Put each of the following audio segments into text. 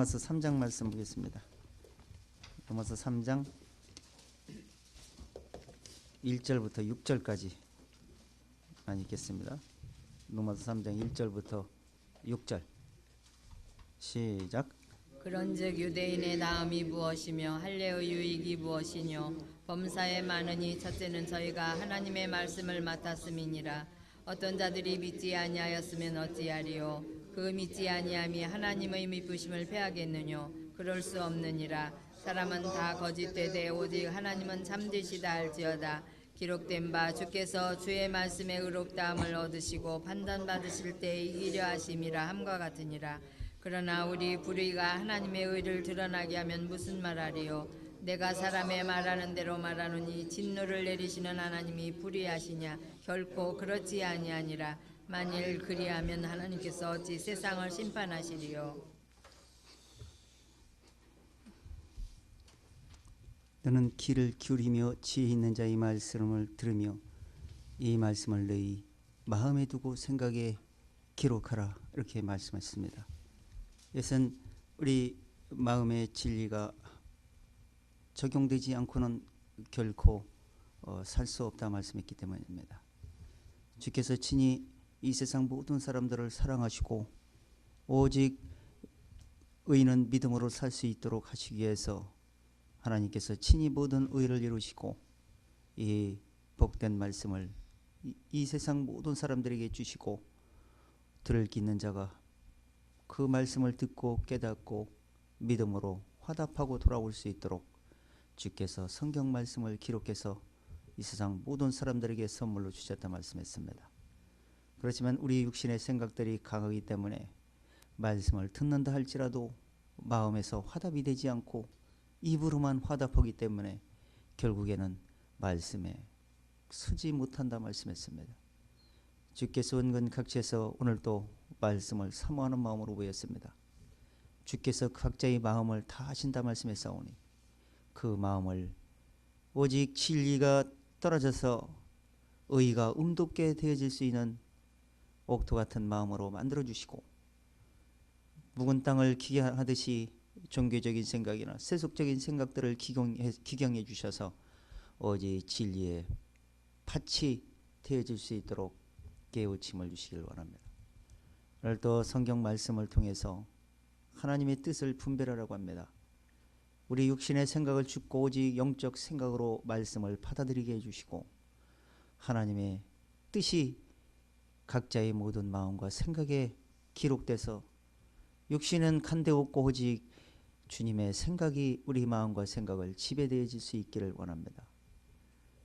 로마서 3장 말씀 보겠습니다. 로마서 3장 1절부터 6절까지 읽겠습니다. 로마서 3장 1절부터 6절 시작. 그런즉 유대인의 나음이 무엇이며 할례의 유익이 무엇이뇨? 범사에 많으니 첫째는 저희가 하나님의 말씀을 맡았음이니라. 어떤 자들이 믿지 아니하였으면 어찌하리요? 그 믿지 아니함이 하나님의 미쁘심을 패하겠느뇨? 그럴 수 없느니라. 사람은 다 거짓되되 오직 하나님은 참되시다 할지어다. 기록된 바 주께서 주의 말씀에 의롭다함을 얻으시고 판단받으실 때 이기려 하심이라 함과 같으니라. 그러나 우리 불의가 하나님의 의를 드러나게 하면 무슨 말하리요? 내가 사람의 말하는 대로 말하노니 진노를 내리시는 하나님이 불의하시냐? 결코 그렇지 아니하니라. 만일 그리하면 하나님께서 어찌 세상을 심판하시리요? 너는 귀를 기울이며 지혜 있는 자의 말씀을 들으며 이 말씀을 너희 마음에 두고 생각에 기록하라, 이렇게 말씀하셨습니다. 이것은 우리 마음의 진리가 적용되지 않고는 결코 살 수 없다 말씀했기 때문입니다. 주께서 친히 이 세상 모든 사람들을 사랑하시고 오직 의인은 믿음으로 살 수 있도록 하시기 위해서 하나님께서 친히 모든 의를 이루시고 이 복된 말씀을 이 세상 모든 사람들에게 주시고 들을 귀 있는 자가 그 말씀을 듣고 깨닫고 믿음으로 화답하고 돌아올 수 있도록 주께서 성경 말씀을 기록해서 이 세상 모든 사람들에게 선물로 주셨다 말씀했습니다. 그렇지만 우리 육신의 생각들이 강하기 때문에 말씀을 듣는다 할지라도 마음에서 화답이 되지 않고 입으로만 화답하기 때문에 결국에는 말씀에 서지 못한다 말씀했습니다. 주께서 은근 각지에서 오늘도 말씀을 사모하는 마음으로 보였습니다. 주께서 각자의 마음을 다 아신다 말씀했사오니 그 마음을 오직 진리가 떨어져서 의가 음돋게 되어질 수 있는 옥토 같은 마음으로 만들어주시고 묵은 땅을 기경하듯이 종교적인 생각이나 세속적인 생각들을 기경해 주셔서 오직 진리의 팥이 되어질 수 있도록 깨우침을 주시길 원합니다. 오늘도 성경 말씀을 통해서 하나님의 뜻을 분별하라고 합니다. 우리 육신의 생각을 죽고 오직 영적 생각으로 말씀을 받아들이게 해주시고 하나님의 뜻이 각자의 모든 마음과 생각에 기록돼서 육신은 간대없고 오직 주님의 생각이 우리 마음과 생각을 지배되어질 수 있기를 원합니다.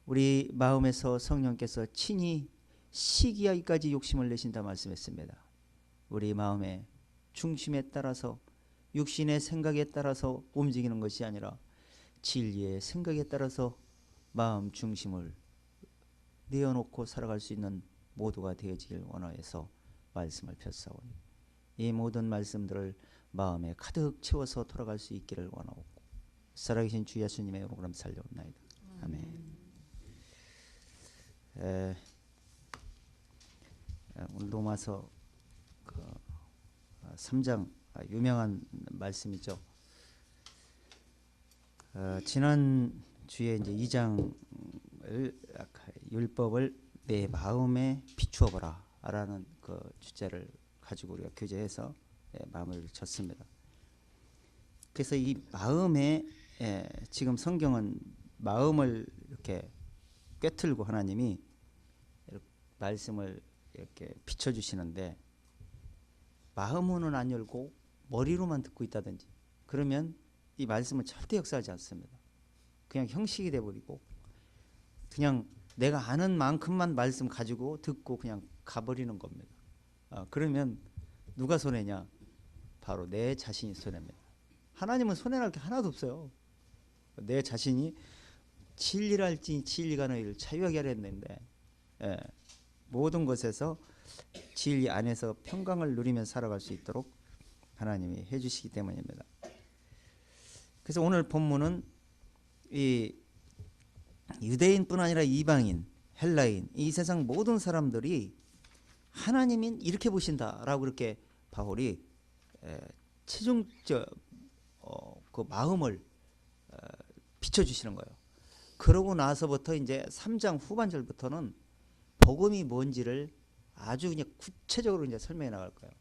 우리 마음에서 성령께서 친히 시기하기까지 욕심을 내신다 말씀했습니다. 우리 마음의 중심에 따라서 육신의 생각에 따라서 움직이는 것이 아니라 진리의 생각에 따라서 마음 중심을 내어놓고 살아갈 수 있는 모두가 되어지길 원하여서 말씀을 폈사오니 이 모든 말씀들을 마음에 가득 채워서 돌아갈 수 있기를 원하고 살아계신 주 예수님의 이름으로 살려옵나이다. 아멘. 오늘 로마서 3장 유명한 말씀이죠. 지난 주에 이제 2장을 율법을 내 마음에 비추어보라 라는 그 주제를 가지고 우리가 교제해서 마무리를 쳤습니다. 그래서 이 마음에 지금 성경은 마음을 이렇게 꿰틀고 하나님이 말씀을 이렇게 비춰주시는데 마음으로는 안 열고 머리로만 듣고 있다든지 그러면 이 말씀은 절대 역사하지 않습니다. 그냥 형식이 돼버리고 그냥 내가 아는 만큼만 말씀 가지고 듣고 그냥 가버리는 겁니다. 그러면 누가 손해냐? 바로 내 자신이 손해입니다. 하나님은 손해날 게 하나도 없어요. 내 자신이 진리를 할지 진리가 너희를 자유하게 하려 했는데 모든 것에서 진리 안에서 평강을 누리며 살아갈 수 있도록 하나님이 해주시기 때문입니다. 그래서 오늘 본문은 이 유대인뿐 아니라 이방인, 헬라인, 이 세상 모든 사람들이 하나님인 이렇게 보신다라고 그렇게 바울이 그 마음을 비춰주시는 거예요. 그러고 나서부터 이제 3장 후반절부터는 복음이 뭔지를 아주 그냥 구체적으로 이제 설명해 나갈 거예요.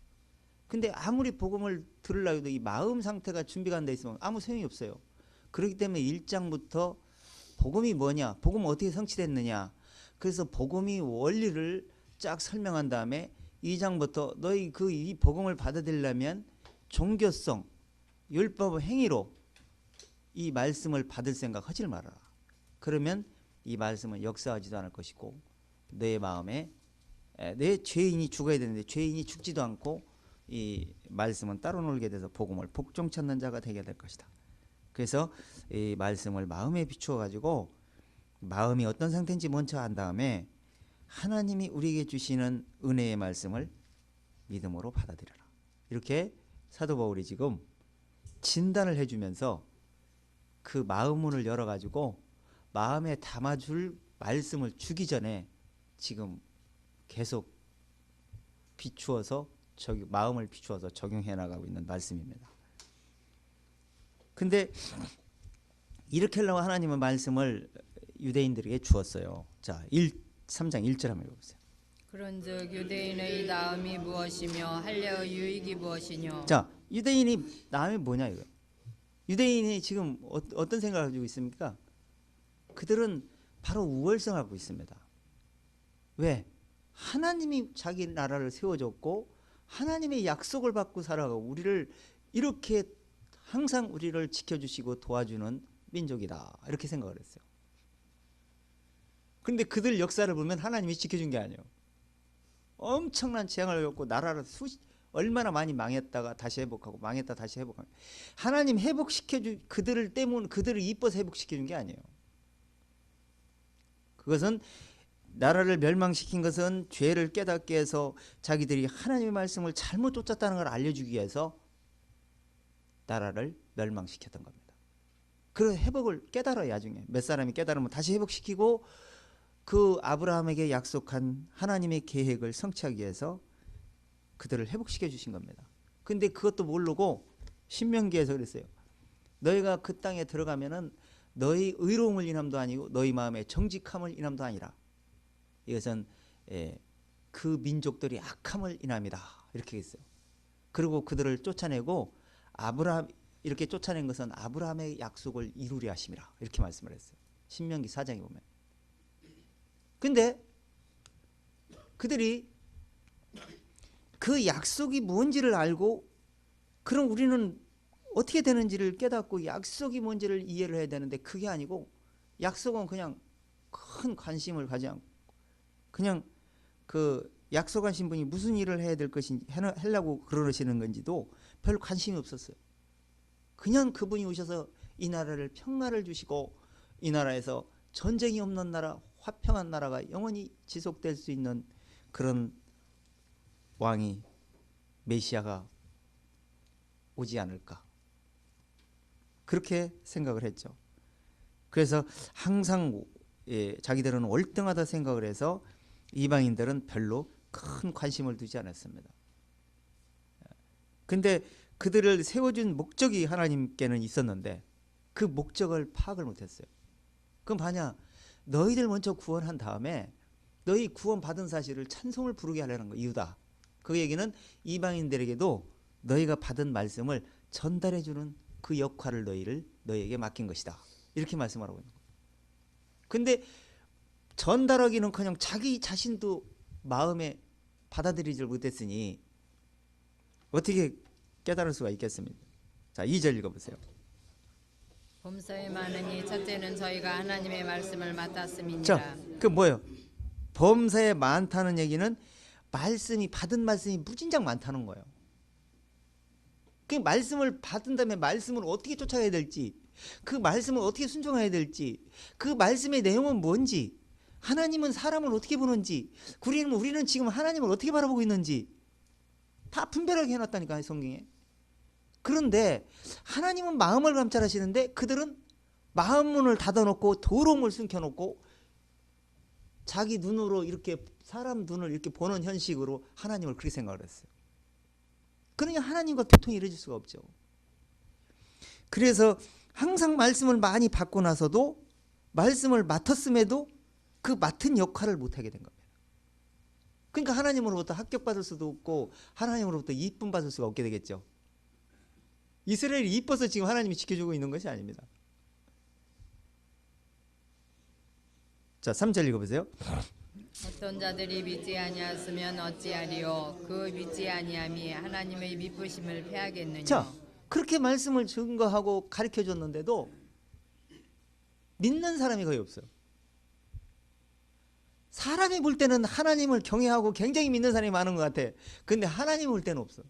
근데 아무리 복음을 들으려고 해도 이 마음 상태가 준비가 안 돼 있으면 아무 소용이 없어요. 그렇기 때문에 1장부터 복음이 뭐냐, 복음은 어떻게 성취됐느냐, 그래서 복음이 원리를 쫙 설명한 다음에 2장부터 너희 이 복음을 받아들이려면 종교성, 율법 행위로 이 말씀을 받을 생각 하지 말아라. 그러면 이 말씀은 역사하지도 않을 것이고 내 마음에 내 죄인이 죽어야 되는데 죄인이 죽지도 않고 이 말씀은 따로 놀게 돼서 복음을 복종 찾는 자가 되게 될 것이다. 그래서 이 말씀을 마음에 비추어 가지고 마음이 어떤 상태인지 먼저 안 다음에 하나님이 우리에게 주시는 은혜의 말씀을 믿음으로 받아들여라. 이렇게 사도 바울이 지금 진단을 해주면서 그 마음 문을 열어가지고 마음에 담아줄 말씀을 주기 전에 지금 계속 비추어서 마음을 비추어서 적용해 나가고 있는 말씀입니다. 근데 이렇게 하려고 하나님은 말씀을 유대인들에게 주었어요. 자, 3장 1절 한번 읽어보세요. 그런즉 유대인의 나음이 무엇이며 할례의 유익이 무엇이뇨. 자, 유대인이 나음이 뭐냐 이거. 유대인이 지금 어떤 생각을 가지고 있습니까? 그들은 바로 우월성을 갖고 있습니다. 왜? 하나님이 자기 나라를 세워줬고 하나님의 약속을 받고 살아가고 우리를 이렇게 항상 우리를 지켜주시고 도와주는 민족이다. 이렇게 생각을 했어요. 그런데 그들 역사를 보면 하나님이 지켜준 게 아니에요. 엄청난 재앙을 겪고 나라를 얼마나 많이 망했다가 다시 회복하고 망했다 다시 회복하고 하나님 회복시켜준 그들을 이뻐서 회복시켜준 게 아니에요. 그것은 나라를 멸망시킨 것은 죄를 깨닫게 해서 자기들이 하나님의 말씀을 잘못 쫓았다는 걸 알려주기 위해서 나라를 멸망시켰던 겁니다. 그 회복을 깨달아야 나중에 몇 사람이 깨달으면 다시 회복시키고 그 아브라함에게 약속한 하나님의 계획을 성취하기 위해서 그들을 회복시켜 주신 겁니다. 근데 그것도 모르고 신명기에서 그랬어요. 너희가 그 땅에 들어가면은 너희 의로움을 인함도 아니고 너희 마음의 정직함을 인함도 아니라 이것은 그 민족들이 악함을 인함이다. 이렇게 했어요. 그리고 그들을 쫓아내고 이렇게 쫓아낸 것은 아브라함의 약속을 이루려 하심이라. 이렇게 말씀을 했어요. 신명기 4장에 보면. 근데 그들이 그 약속이 뭔지를 알고 그럼 우리는 어떻게 되는지를 깨닫고 약속이 뭔지를 이해를 해야 되는데 그게 아니고 약속은 그냥 큰 관심을 가지 않고 그냥 그 약속하신 분이 무슨 일을 해야 될 것인지 하려고 그러시는 건지도 별 관심이 없었어요. 그냥 그분이 오셔서 이 나라를 평화를 주시고 이 나라에서 전쟁이 없는 나라, 화평한 나라가 영원히 지속될 수 있는 그런 왕이 메시아가 오지 않을까 그렇게 생각을 했죠. 그래서 항상 자기들은 월등하다 생각을 해서 이방인들은 별로 큰 관심을 두지 않았습니다. 근데 그들을 세워준 목적이 하나님께는 있었는데 그 목적을 파악을 못했어요. 그럼 봐냐, 너희들 먼저 구원한 다음에 너희 구원 받은 사실을 찬송을 부르게 하려는 거 이유다. 그 얘기는 이방인들에게도 너희가 받은 말씀을 전달해주는 그 역할을 너희에게 맡긴 것이다. 이렇게 말씀하라고 있는 거예요. 근데 전달하기는커녕 자기 자신도 마음에 받아들이질 못했으니 어떻게 깨달을 수가 있겠습니까? 자, 2절 읽어보세요. 범사에 많으니 첫째는 저희가 하나님의 말씀을 맡았음이니라. 자, 그 뭐예요? 범사에 많다는 얘기는 받은 말씀이 무진장 많다는 거예요. 그 말씀을 받은 다음에 말씀을 어떻게 쫓아가야 될지, 그 말씀을 어떻게 순종해야 될지, 그 말씀의 내용은 뭔지, 하나님은 사람을 어떻게 보는지, 우리는 지금 하나님을 어떻게 바라보고 있는지 다 분별하게 해놨다니까 성경에. 그런데 하나님은 마음을 감찰하시는데 그들은 마음 문을 닫아놓고 도롱을 숨겨놓고 자기 눈으로 이렇게 사람 눈을 이렇게 보는 현식으로 하나님을 그렇게 생각을 했어요. 그러니 하나님과 교통이 이루어질 수가 없죠. 그래서 항상 말씀을 많이 받고 나서도 말씀을 맡았음에도 그 맡은 역할을 못하게 된 겁니다. 그러니까 하나님으로부터 합격받을 수도 없고 하나님으로부터 이쁨 받을 수가 없게 되겠죠. 이스라엘이 이뻐서 지금 하나님이 지켜주고 있는 것이 아닙니다. 자, 3절 읽어보세요. 어떤 자들이 믿지 아니하였으면 어찌하리요? 그 믿지 아니함이 하나님의 미쁘심을 패하겠느냐? 자, 그렇게 말씀을 증거하고 가르쳐줬는데도 믿는 사람이 거의 없어요. 사람이 볼 때는 하나님을 경외하고 굉장히 믿는 사람이 많은 것 같아. 근데 하나님 볼 때는 없어.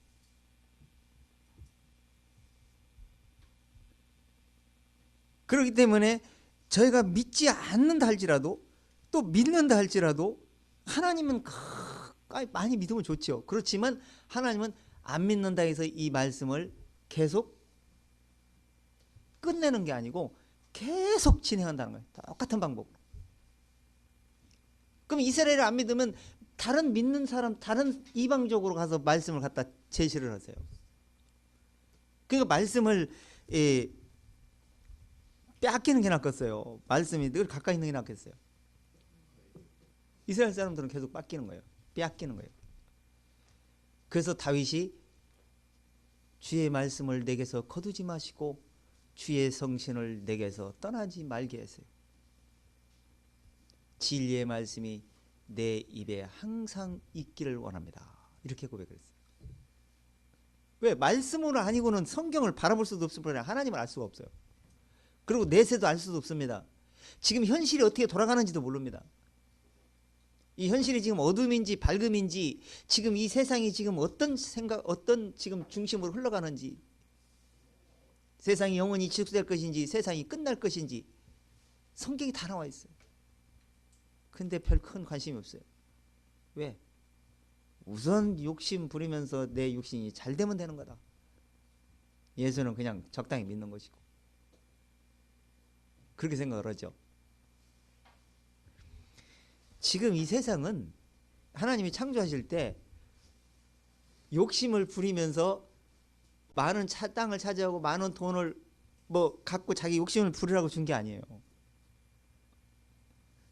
그렇기 때문에 저희가 믿지 않는다 할지라도 또 믿는다 할지라도 하나님은 많이 믿으면 좋죠. 그렇지만 하나님은 안 믿는다 해서 이 말씀을 계속 끝내는 게 아니고 계속 진행한다는 거예요. 똑같은 방법으로. 그럼 이스라엘을 안 믿으면 다른 믿는 사람, 다른 이방적으로 가서 말씀을 갖다 제시를 하세요. 그러니까 말씀을 빼앗기는 게 낫겠어요. 말씀이 늘 가까이 있는 게 낫겠어요. 이스라엘 사람들은 계속 뺏기는 거예요. 빼앗기는 거예요. 그래서 다윗이 주의 말씀을 내게서 거두지 마시고 주의 성신을 내게서 떠나지 말게 하세요. 진리의 말씀이 내 입에 항상 있기를 원합니다. 이렇게 고백을 했어요. 왜? 말씀으로 아니고는 성경을 바라볼 수도 없을 뿐만 아니라 하나님을 알 수가 없어요. 그리고 내세도 알 수도 없습니다. 지금 현실이 어떻게 돌아가는지도 모릅니다. 이 현실이 지금 어둠인지 밝음인지, 지금 이 세상이 지금 어떤 생각, 어떤 지금 중심으로 흘러가는지, 세상이 영원히 지속될 것인지, 세상이 끝날 것인지, 성경이 다 나와 있어요. 근데 별 큰 관심이 없어요. 왜? 우선 욕심 부리면서 내 육신이 잘 되면 되는 거다. 예수는 그냥 적당히 믿는 것이고. 그렇게 생각을 하죠. 지금 이 세상은 하나님이 창조하실 때 욕심을 부리면서 많은 땅을 차지하고 많은 돈을 갖고 자기 욕심을 부리라고 준 게 아니에요.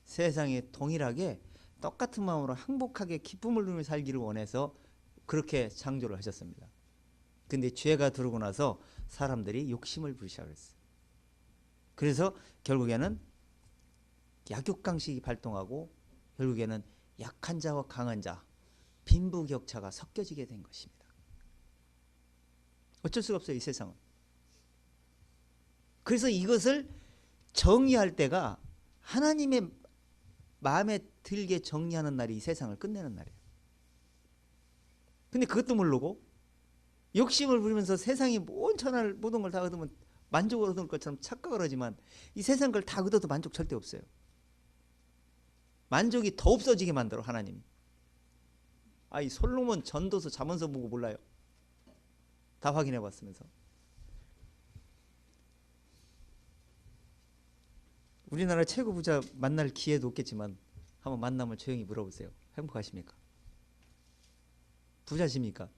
세상에 동일하게 똑같은 마음으로 행복하게 기쁨을 누리며 살기를 원해서 그렇게 창조를 하셨습니다. 근데 죄가 들어오고 나서 사람들이 욕심을 부리기 시작했어요. 그래서 결국에는 약육강식이 발동하고 결국에는 약한 자와 강한 자, 빈부격차가 섞여지게 된 것입니다. 어쩔 수가 없어요, 이 세상은. 그래서 이것을 정의할 때가 하나님의 마음에 들게 정리하는 날이 이 세상을 끝내는 날이에요. 근데 그것도 모르고 욕심을 부리면서 세상이 모든 걸 다 얻으면 만족을 얻을 것처럼 착각을 하지만 이 세상 걸 다 얻어도 만족 절대 없어요. 만족이 더 없어지게 만들어 하나님이. 이 솔로몬 전도서 잠언서 보고 몰라요. 다 확인해 봤으면서. 우리나라 최고 부자 만날 기회도 없겠지만 한번 만나면 조용히 물어보세요. 행복하십니까? 부자십니까?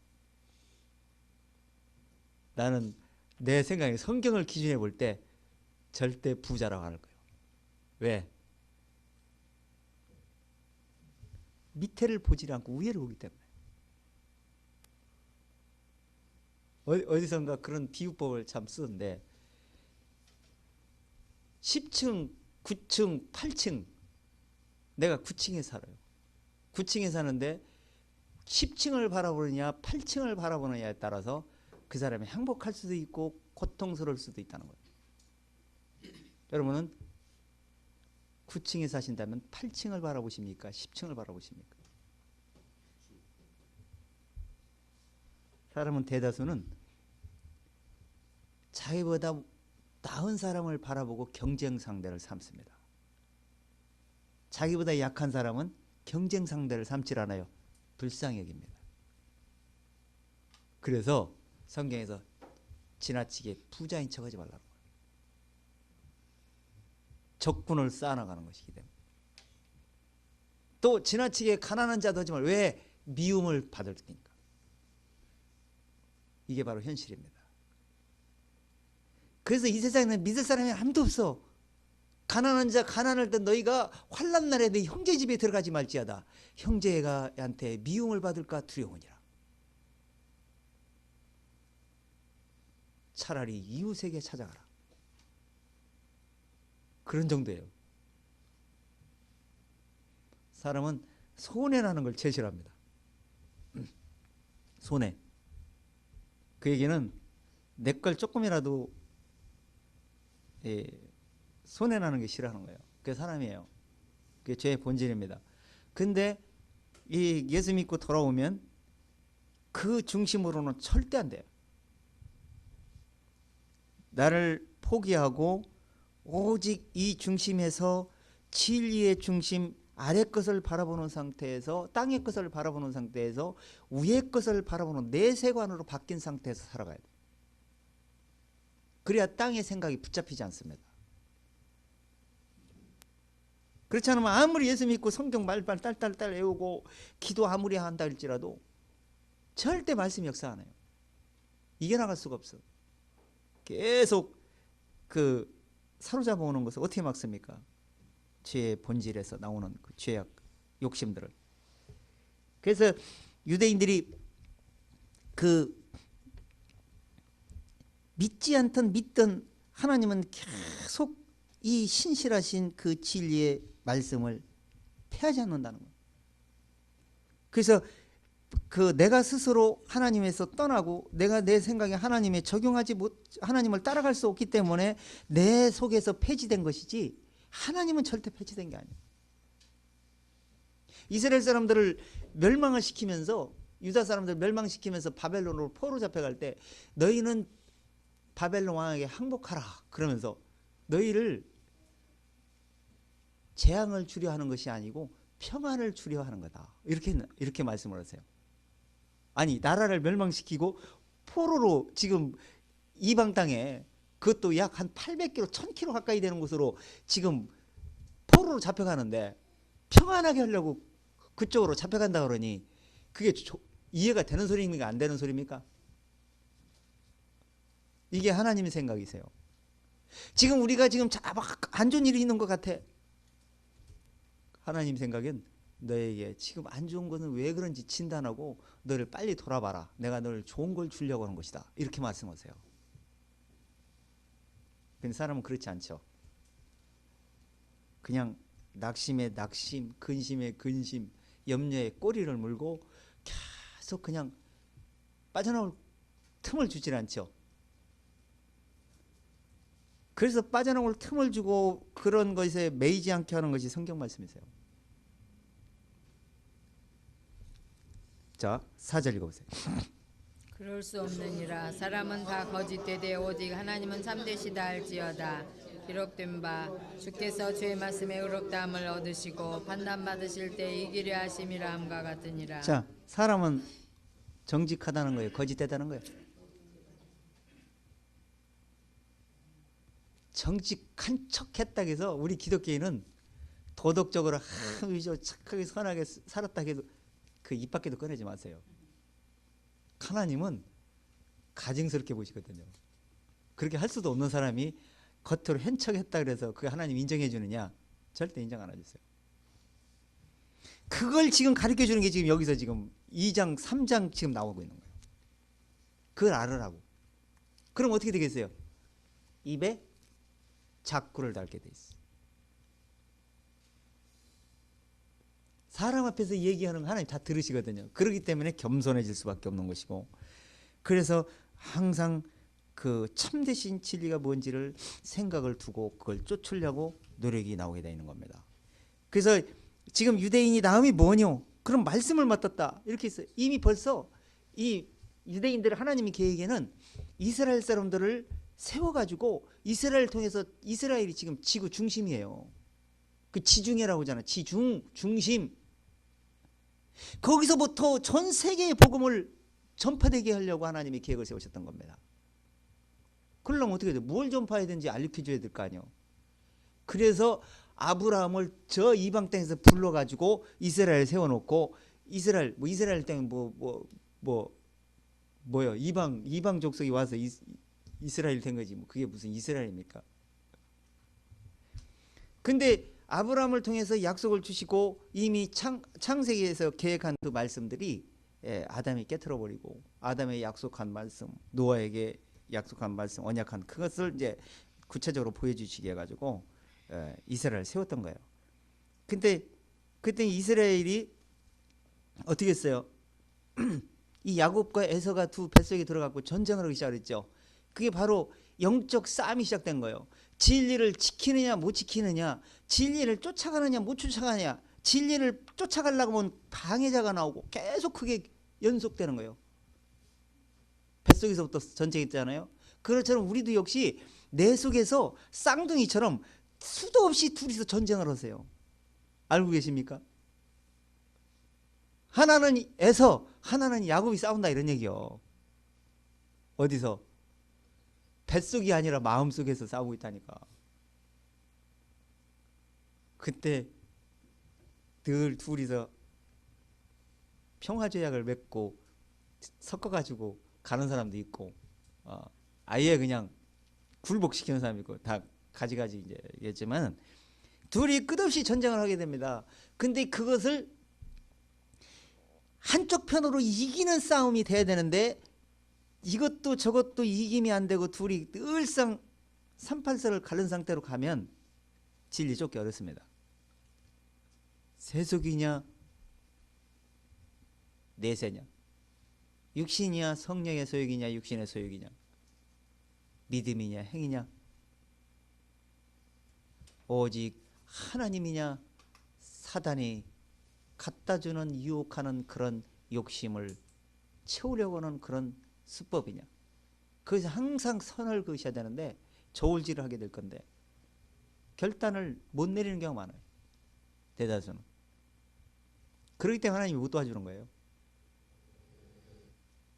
나는 내 생각에 성경을 기준해 볼 때 절대 부자라고 할 거예요. 왜? 밑에를 보지 않고 위에를 보기 때문에. 어디선가 그런 비유법을 참 쓰는데 10층, 9층, 8층, 내가 9층에 살아요. 9층에 사는데 10층을 바라보느냐 8층을 바라보느냐에 따라서 그 사람이 행복할 수도 있고 고통스러울 수도 있다는 거예요. 여러분은 9층에 사신다면 8층을 바라보십니까? 10층을 바라보십니까? 사람은 대다수는 자기보다 나은 사람을 바라보고 경쟁 상대를 삼습니다. 자기보다 약한 사람은 경쟁 상대를 삼질 않아요. 불쌍히 여깁니다. 그래서 성경에서 지나치게 부자인 척하지 말라고. 적군을 쌓아나가는 것이기 때문에. 또 지나치게 가난한 자도 하지 말고. 왜? 미움을 받을 테니까. 이게 바로 현실입니다. 그래서 이 세상에는 믿을 사람이 아무도 없어. 가난한 자 가난할 때 너희가 환난 날에 네 형제 집에 들어가지 말지어다. 형제가한테 미움을 받을까 두려우니라. 차라리 이웃에게 찾아가라. 그런 정도예요. 사람은 손해라는 걸 제일 싫어합니다. 손해. 그 얘기는 내 걸 조금이라도 손해나는 게 싫어하는 거예요. 그게 사람이에요. 그게 죄의 본질입니다. 근데 이 예수 믿고 돌아오면 그 중심으로는 절대 안 돼요. 나를 포기하고 오직 이 중심에서 진리의 중심 아래 것을 바라보는 상태에서 땅의 것을 바라보는 상태에서 위의 것을 바라보는 내 세관으로 바뀐 상태에서 살아가야 돼요. 그래야 땅의 생각이 붙잡히지 않습니다. 그렇지 않으면 아무리 예수 믿고 성경 말빨 딸딸딸 외우고 기도 아무리 한다 할지라도 절대 말씀이 역사 안 해요. 이겨나갈 수가 없어. 계속 그 사로잡아 오는 것을 어떻게 막습니까? 죄의 본질에서 나오는 그 죄악 욕심들을. 그래서 유대인들이 그 믿지 않던 믿던 하나님은 계속 이 신실하신 그 진리의 말씀을 폐하지 않는다는 거예요. 그래서 그 내가 스스로 하나님에서 떠나고 내가 내 생각에 하나님에 적용하지 못 하나님을 따라갈 수 없기 때문에 내 속에서 폐지된 것이지 하나님은 절대 폐지된 게 아니에요. 이스라엘 사람들을 멸망을 시키면서 유다 사람들을 멸망시키면서 바벨론으로 포로 잡혀갈 때 너희는 바벨론 왕에게 항복하라 그러면서 너희를 재앙을 주려 하는 것이 아니고 평안을 주려 하는 거다. 이렇게 말씀을 하세요. 아니 나라를 멸망시키고 포로로 지금 이방 땅에 그것도 약 한 800km, 1000km 가까이 되는 곳으로 지금 포로로 잡혀가는데 평안하게 하려고 그쪽으로 잡혀간다 그러니 그게 이해가 되는 소리입니까? 안 되는 소리입니까? 이게 하나님의 생각이세요. 지금 우리가 지금 막 안 좋은 일이 있는 것 같아. 하나님 생각엔 너에게 지금 안 좋은 것은 왜 그런지 진단하고 너를 빨리 돌아봐라. 내가 너를 좋은 걸 주려고 하는 것이다. 이렇게 말씀하세요. 근데 사람은 그렇지 않죠. 그냥 낙심에 낙심, 근심에 근심, 염려에 꼬리를 물고 계속 그냥 빠져나올 틈을 주질 않죠. 그래서 빠져나올 틈을 주고 그런 것에 매이지 않게 하는 것이 성경 말씀이세요. 자, 4절 읽어보세요. 그럴 수 없느니라. 사람은 다 거짓되되 오직 하나님은 참되시다 할지어다. 기록된 바 주께서 주의 말씀에 의롭다함을 얻으시고 판단받으실 때 이기려 하심이라 함과 같으니라. 자, 사람은 정직하다는 거예요? 거짓되다는 거예요? 정직한 척했다 해서 우리 기독교인은 도덕적으로 착하게 선하게 살았다 해도 그 입 밖에도 꺼내지 마세요. 하나님은 가증스럽게 보시거든요. 그렇게 할 수도 없는 사람이 겉으로 hen 척했다 그래서 그게 하나님 인정해 주느냐? 절대 인정 안 해주세요. 그걸 지금 가르쳐 주는 게 지금 여기서 지금 2장 3장 지금 나오고 있는 거예요. 그걸 알으라고. 그럼 어떻게 되겠어요? 입에 작구를 달게 돼 있어. 사람 앞에서 얘기하는 거 하나님 다 들으시거든요. 그렇기 때문에 겸손해질 수밖에 없는 것이고, 그래서 항상 그 참되신 진리가 뭔지를 생각을 두고 그걸 쫓으려고 노력이 나오게 되는 겁니다. 그래서 지금 유대인이 다음이 뭐뇨? 그럼 말씀을 맡았다 이렇게 있어요. 이미 벌써 이 유대인들 하나님의 계획에는 이스라엘 사람들을 세워가지고 이스라엘을 통해서 이스라엘이 지금 지구 중심이에요. 그 지중해라고 하잖아. 중심. 거기서부터 전 세계의 복음을 전파되게 하려고 하나님이 계획을 세우셨던 겁니다. 그러려면 어떻게 해야 돼? 뭘 전파해야 되는지 알려줘야 될 거 아니에요. 그래서 아브라함을 저 이방 땅에서 불러가지고 이스라엘 세워놓고 이스라엘 땅에 뭐요? 이방 족속이 와서 이스라엘 된 거지. 뭐 그게 무슨 이스라엘입니까? 근데 아브라함을 통해서 약속을 주시고 이미 창세기에서 계획한 그 말씀들이 아담이 깨트려 버리고 아담의 약속한 말씀, 노아에게 약속한 말씀, 언약한 그것을 이제 구체적으로 보여주시게 해가지고 이스라엘을 세웠던 거예요. 근데 그때 이스라엘이 어떻게 했어요? 이 야곱과 에서가 두 뱃속에 들어가고 전쟁을 하기 시작했죠. 그게 바로 영적 싸움이 시작된 거예요. 진리를 지키느냐 못 지키느냐, 진리를 쫓아가느냐 못 쫓아가느냐, 진리를 쫓아가려고 하면 방해자가 나오고 계속 그게 연속되는 거예요. 뱃속에서부터 전쟁이 있잖아요. 그것처럼 우리도 역시 내 속에서 쌍둥이처럼 수도 없이 둘이서 전쟁을 하세요. 알고 계십니까? 하나는 에서, 하나는 야곱이 싸운다 이런 얘기요. 어디서? 뱃속이 아니라 마음속에서 싸우고 있다니까. 그때 늘 둘이서 평화조약을 맺고 섞어가지고 가는 사람도 있고, 아예 그냥 굴복시키는 사람이 있고, 다 가지가지 이제 있지만 둘이 끝없이 전쟁을 하게 됩니다. 근데 그것을 한쪽 편으로 이기는 싸움이 돼야 되는데 이것도 저것도 이김이 안 되고 둘이 늘상 38선을 가른 상태로 가면 진리 쫓기 어렵습니다. 세속이냐 내세냐, 육신이냐 성령의 소욕이냐 육신의 소욕이냐, 믿음이냐 행위냐, 오직 하나님이냐 사단이 갖다주는 유혹하는 그런 욕심을 채우려고 하는 그런 수법이냐. 그래서 항상 선을 그으셔야 되는데 저울질을 하게 될 건데 결단을 못 내리는 경우가 많아요. 대다수는. 그렇기 때문에 하나님이 못 도와주는 거예요.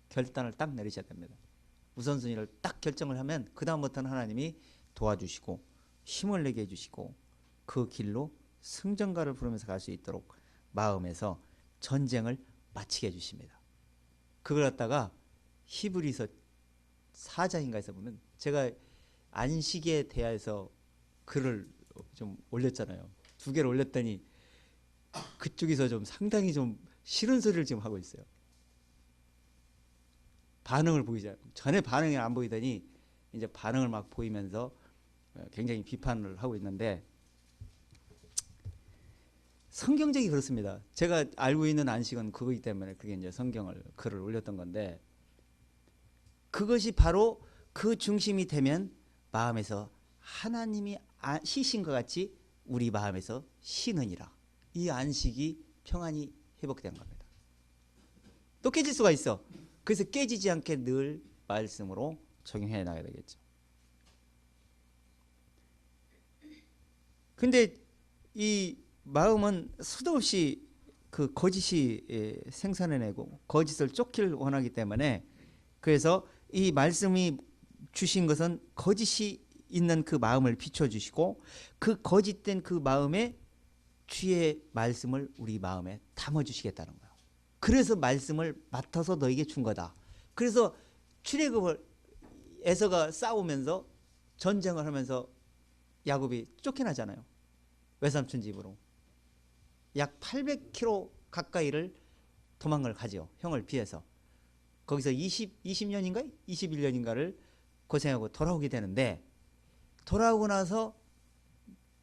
결단을 딱 내리셔야 됩니다. 우선순위를 딱 결정을 하면 그 다음부터는 하나님이 도와주시고 힘을 내게 해주시고 그 길로 승전가를 부르면서 갈 수 있도록 마음에서 전쟁을 마치게 해주십니다. 그걸 갖다가 히브리서 4장인가에서 보면, 제가 안식에 대하여서 글을 좀 올렸잖아요. 2개를 올렸더니 그쪽에서 좀 상당히 좀 싫은 소리를 지금 하고 있어요. 반응을 보이지 않고, 전에 반응이 안 보이더니 이제 반응을 막 보이면서 굉장히 비판을 하고 있는데, 성경적이 그렇습니다. 제가 알고 있는 안식은 그거기 때문에 그게 이제 글을 올렸던 건데, 그것이 바로 그 중심이 되면 마음에서 하나님이 쉬신 것 같이 우리 마음에서 쉬느니라. 이 안식이 평안이 회복된 겁니다. 또 깨질 수가 있어. 그래서 깨지지 않게 늘 말씀으로 적용해 나가야 되겠죠. 근데 이 마음은 수도 없이 그 거짓이 생산해내고 거짓을 쫓기를 원하기 때문에, 그래서 이 말씀이 주신 것은 거짓이 있는 그 마음을 비춰주시고 그 거짓된 그 마음에 주의 말씀을 우리 마음에 담아주시겠다는 거예요. 그래서 말씀을 맡아서 너에게 준 거다. 그래서 출애굽을 에서가 싸우면서 전쟁을 하면서 야곱이 쫓겨나잖아요. 외삼촌 집으로 약 800km 가까이를 도망을 가죠. 형을 피해서. 거기서 20년인가 21년인가를 고생하고 돌아오게 되는데, 돌아오고 나서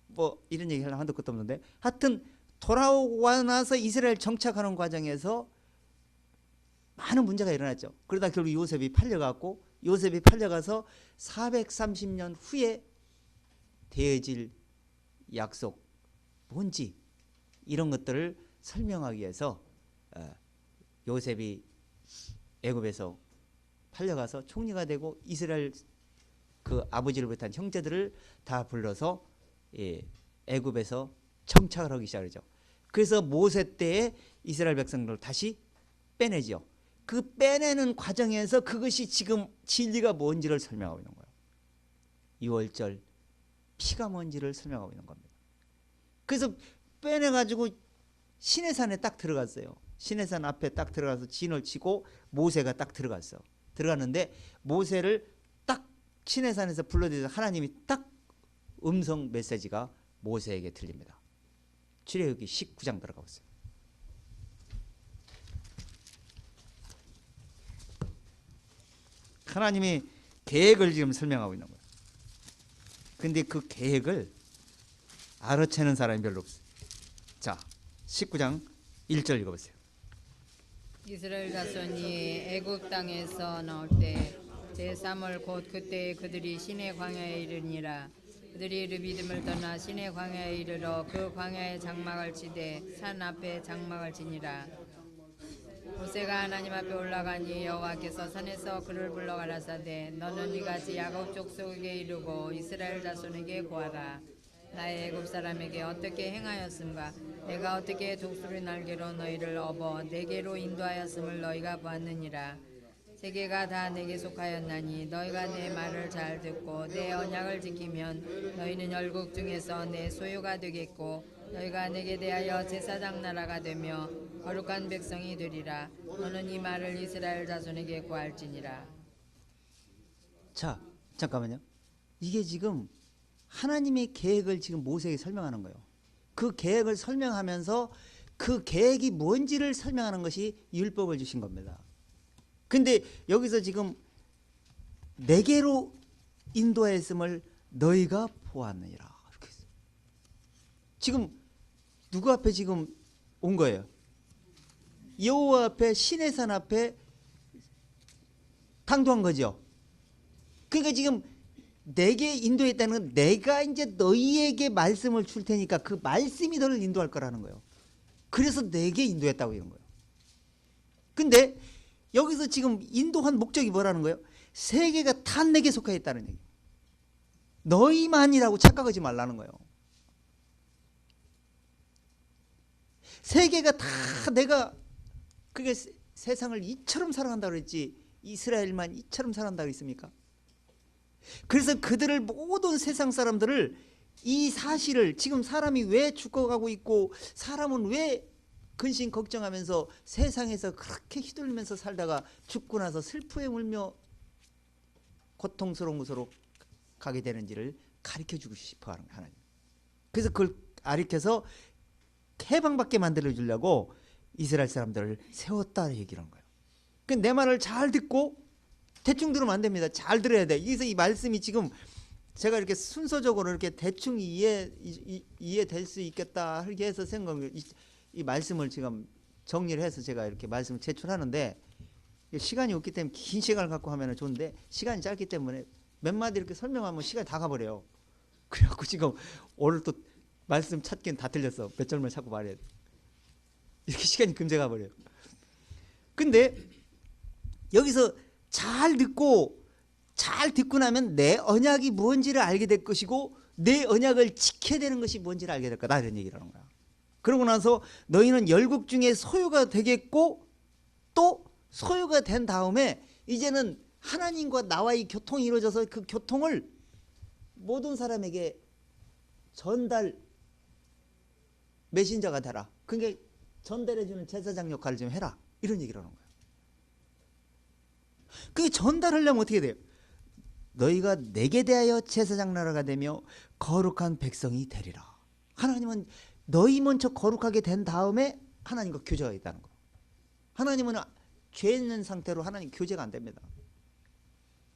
뭐 이런 얘기를 한도 끝도 없는데, 하여튼 돌아오고 나서 이스라엘 정착하는 과정에서 많은 문제가 일어났죠. 그러다 결국 요셉이 팔려가고, 요셉이 팔려가서 430년 후에 되어질 약속 뭔지 이런 것들을 설명하기 위해서 요셉이 애굽에서 팔려가서 총리가 되고 이스라엘 그 아버지를 비롯한 형제들을 다 불러서 애굽에서 정착을 하기 시작하죠. 그래서 모세 때에 이스라엘 백성들을 다시 빼내죠. 그 빼내는 과정에서 그것이 지금 진리가 뭔지를 설명하고 있는 거예요. 유월절 피가 뭔지를 설명하고 있는 겁니다. 그래서 빼내가지고 시내산에 딱 들어갔어요. 시내산 앞에 딱 들어가서 진을 치고 모세가 딱 들어갔어. 들어갔는데 모세를 딱 시내산에서 불러들여서 하나님이 딱 음성 메시지가 모세에게 들립니다. 출애굽기 19장 들어가 보세요. 하나님이 계획을 지금 설명하고 있는 거예요. 근데 그 계획을 알아채는 사람이 별로 없어요. 자, 19장 1절 읽어보세요. 이스라엘 자손이 애굽 땅에서 나올 때 제3월 곧 그때 그들이 시내 광야에 이르니라. 그들이 르비딤을 떠나 시내 광야에 이르러 그 광야에 장막을 치되 산 앞에 장막을 치니라. 모세가 하나님 앞에 올라가니 여호와께서 산에서 그를 불러 가라사대 너는 이같이 야곱 족속에게 이르고 이스라엘 자손에게 고하라. 나의 애굽 사람에게 어떻게 행하였음과 내가 어떻게 독수리 날개로 너희를 업어 내게로 인도하였음을 너희가 보았느니라. 세계가 다 내게 속하였나니 너희가 내 말을 잘 듣고 내 언약을 지키면 너희는 열국 중에서 내 소유가 되겠고 너희가 내게 대하여 제사장 나라가 되며 거룩한 백성이 되리라. 너는 이 말을 이스라엘 자손에게 고할지니라. 자, 잠깐만요. 이게 지금 하나님의 계획을 지금 모세에게 설명하는 거예요. 그 계획을 설명하면서 그 계획이 뭔지를 설명하는 것이 율법을 주신 겁니다. 근데 여기서 지금 내게로 인도하였음을 너희가 보았느니라. 이렇게 했어요. 지금 누구 앞에 지금 온 거예요? 여호와 앞에, 시내산 앞에 당도한 거죠. 그러니까 지금 내게 인도했다는 건 내가 이제 너희에게 말씀을 줄 테니까 그 말씀이 너를 인도할 거라는 거예요. 그래서 내게 인도했다고 이런 거예요. 근데 여기서 지금 인도한 목적이 뭐라는 거예요? 세계가 다 내게 속해 있다는 얘기예요. 너희만이라고 착각하지 말라는 거예요. 세계가 다 내가 그게 세상을 이처럼 사랑한다고 그랬지 이스라엘만 이처럼 사랑한다고 했습니까? 그래서 그들을 모든 세상 사람들을 이 사실을 지금 사람이 왜 죽어가고 있고 사람은 왜 근심 걱정하면서 세상에서 그렇게 휘둘리면서 살다가 죽고 나서 슬프에 울며 고통스러운 곳으로 가게 되는지를 가르쳐주고 싶어하는 하나님. 그래서 그걸 가르쳐서 해방받게 만들어주려고 이스라엘 사람들을 세웠다 얘기를 한 거예요. 내 말을 잘 듣고 대충 들으면 안 됩니다. 잘 들어야 돼. 그래서 이 말씀이 지금 제가 이렇게 순서적으로 이렇게 대충 이해될 수 있겠다 이렇게 해서 생각을 이 말씀을 지금 정리를 해서 제가 이렇게 말씀을 제출하는데 시간이 없기 때문에 긴 시간을 갖고 하면 좋은데 시간이 짧기 때문에 몇 마디 이렇게 설명하면 시간이 다 가버려요. 그래갖고 지금 오늘 또 말씀 찾기는 다 틀렸어. 몇 절만 자꾸 말해야 돼. 이렇게 시간이 금세 가버려요. 근데 여기서 잘 듣고 나면 내 언약이 뭔지를 알게 될 것이고 내 언약을 지켜야 되는 것이 뭔지를 알게 될 거다 이런 얘기를 하는 거야. 그러고 나서 너희는 열국 중에 소유가 되겠고 또 소유가 된 다음에 이제는 하나님과 나와의 교통이 이루어져서 그 교통을 모든 사람에게 전달 메신저가 되라. 그게 전달해주는 제사장 역할을 좀 해라. 이런 얘기를 하는 거예요. 그게 전달하려면 어떻게 돼요? 너희가 내게 대하여 제사장 나라가 되며 거룩한 백성이 되리라. 하나님은 너희 먼저 거룩하게 된 다음에 하나님과 교제가 있다는 거예요. 하나님은 죄 있는 상태로 하나님 교제가 안 됩니다.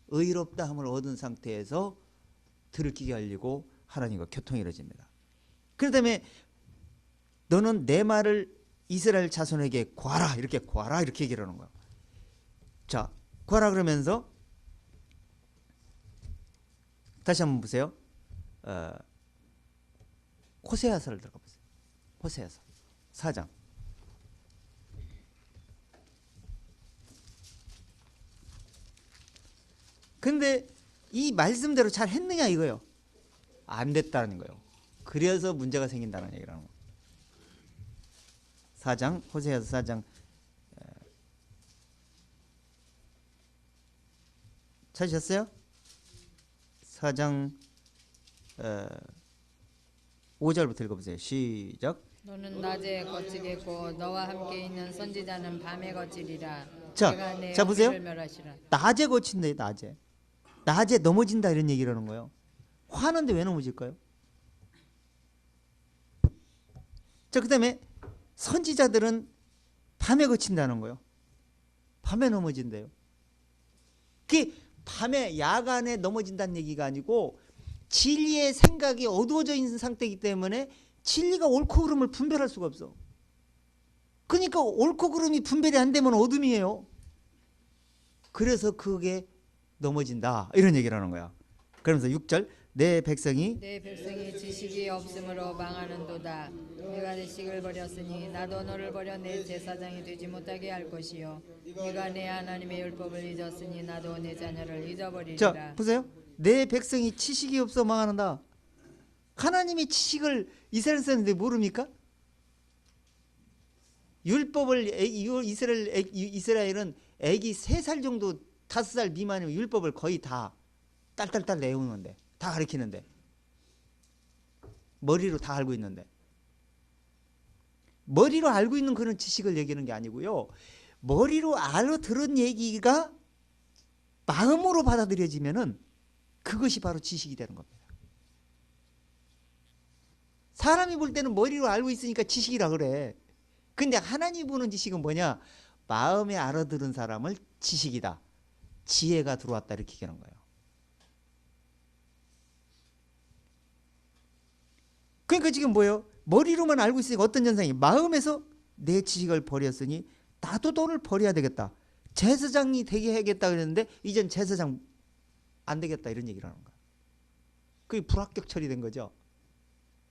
의롭다함을 얻은 상태에서 들을 귀게 열리고 하나님과 교통이 이루어집니다. 그렇기 때문에 너는 내 말을 이스라엘 자손에게 구하라 이렇게 구하라 이렇게 얘기를 하는 거예요. 자, 구하라 그러면서 다시 한번 보세요. 호세아서를 들어가 보세요. 호세아서 4장. 근데 이 말씀대로 잘 했느냐 이거예요. 안 됐다는 거예요. 그래서 문제가 생긴다는 얘기를 하는 거예요. 4장 호세아서 4장 찾으셨어요? 4장 5절부터 읽어보세요. 시작. 너는 낮에 거치겠고 너와 함께 있는 선지자는 밤에 거치리라. 자, 내가 내 자 보세요. 형제를 멸하시라. 낮에 거친대 낮에. 낮에 넘어진다 이런 얘기를 하는 거예요. 화하는데 왜 넘어질까요? 자, 그 다음에 선지자들은 밤에 거친다는 거예요. 밤에 넘어진대요. 그게 밤에 야간에 넘어진다는 얘기가 아니고 진리의 생각이 어두워져 있는 상태이기 때문에 진리가 옳고 그름을 분별할 수가 없어. 그러니까 옳고 그름이 분별이 안 되면 어둠이에요. 그래서 그게 넘어진다 이런 얘기를 하는 거야. 그러면서 6절 내 백성이 지식이 없으므로 망하는도다. 네가 내 식을 버렸으니 나도 너를 버려 내 제사장이 되지 못하게 할 것이요 네가 내 하나님의 율법을 잊었으니 나도 내 자녀를 잊어버리리라. 자 보세요. 내 백성이 지식이 없어 망하는다. 하나님이 지식을 이스라엘 사람들이 모릅니까? 율법을 이스라엘은 애기 3살 정도 5살 미만이면 율법을 거의 다 딸딸딸 내우는데 다 가르치는데 머리로 다 알고 있는데 머리로 알고 있는 그런 지식을 얘기하는 게 아니고요. 머리로 알아들은 얘기가 마음으로 받아들여지면은 그것이 바로 지식이 되는 겁니다. 사람이 볼 때는 머리로 알고 있으니까 지식이라 그래. 근데 하나님이 보는 지식은 뭐냐? 마음에 알아들은 사람을 지식이다. 지혜가 들어왔다 이렇게 얘기하는 거예요. 그러니까 지금 뭐예요? 머리로만 알고 있으니까 어떤 현상이 마음에서 내 지식을 버렸으니 나도 너를 버려야 되겠다. 제사장이 되게 해야겠다 그랬는데 이젠 제사장 안 되겠다 이런 얘기를 하는 거야. 그게 불합격 처리된 거죠.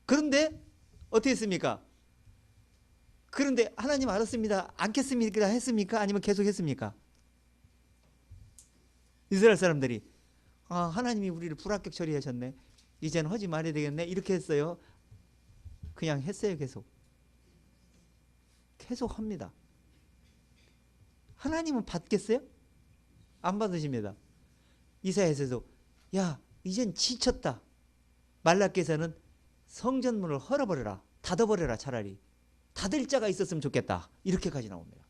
그런데 어떻게 했습니까? 그런데 하나님 알았습니다. 않겠습니까? 했습니까? 아니면 계속 했습니까? 이스라엘 사람들이 하나님이 우리를 불합격 처리하셨네. 이제는 하지 말아야 되겠네. 이렇게 했어요. 그냥 했어요. 계속 합니다. 하나님은 받겠어요? 안 받으십니다. 이사야에서도 야 이젠 지쳤다. 말라기에서는 성전문을 헐어버려라. 닫아버려라. 차라리 닫을 자가 있었으면 좋겠다. 이렇게까지 나옵니다.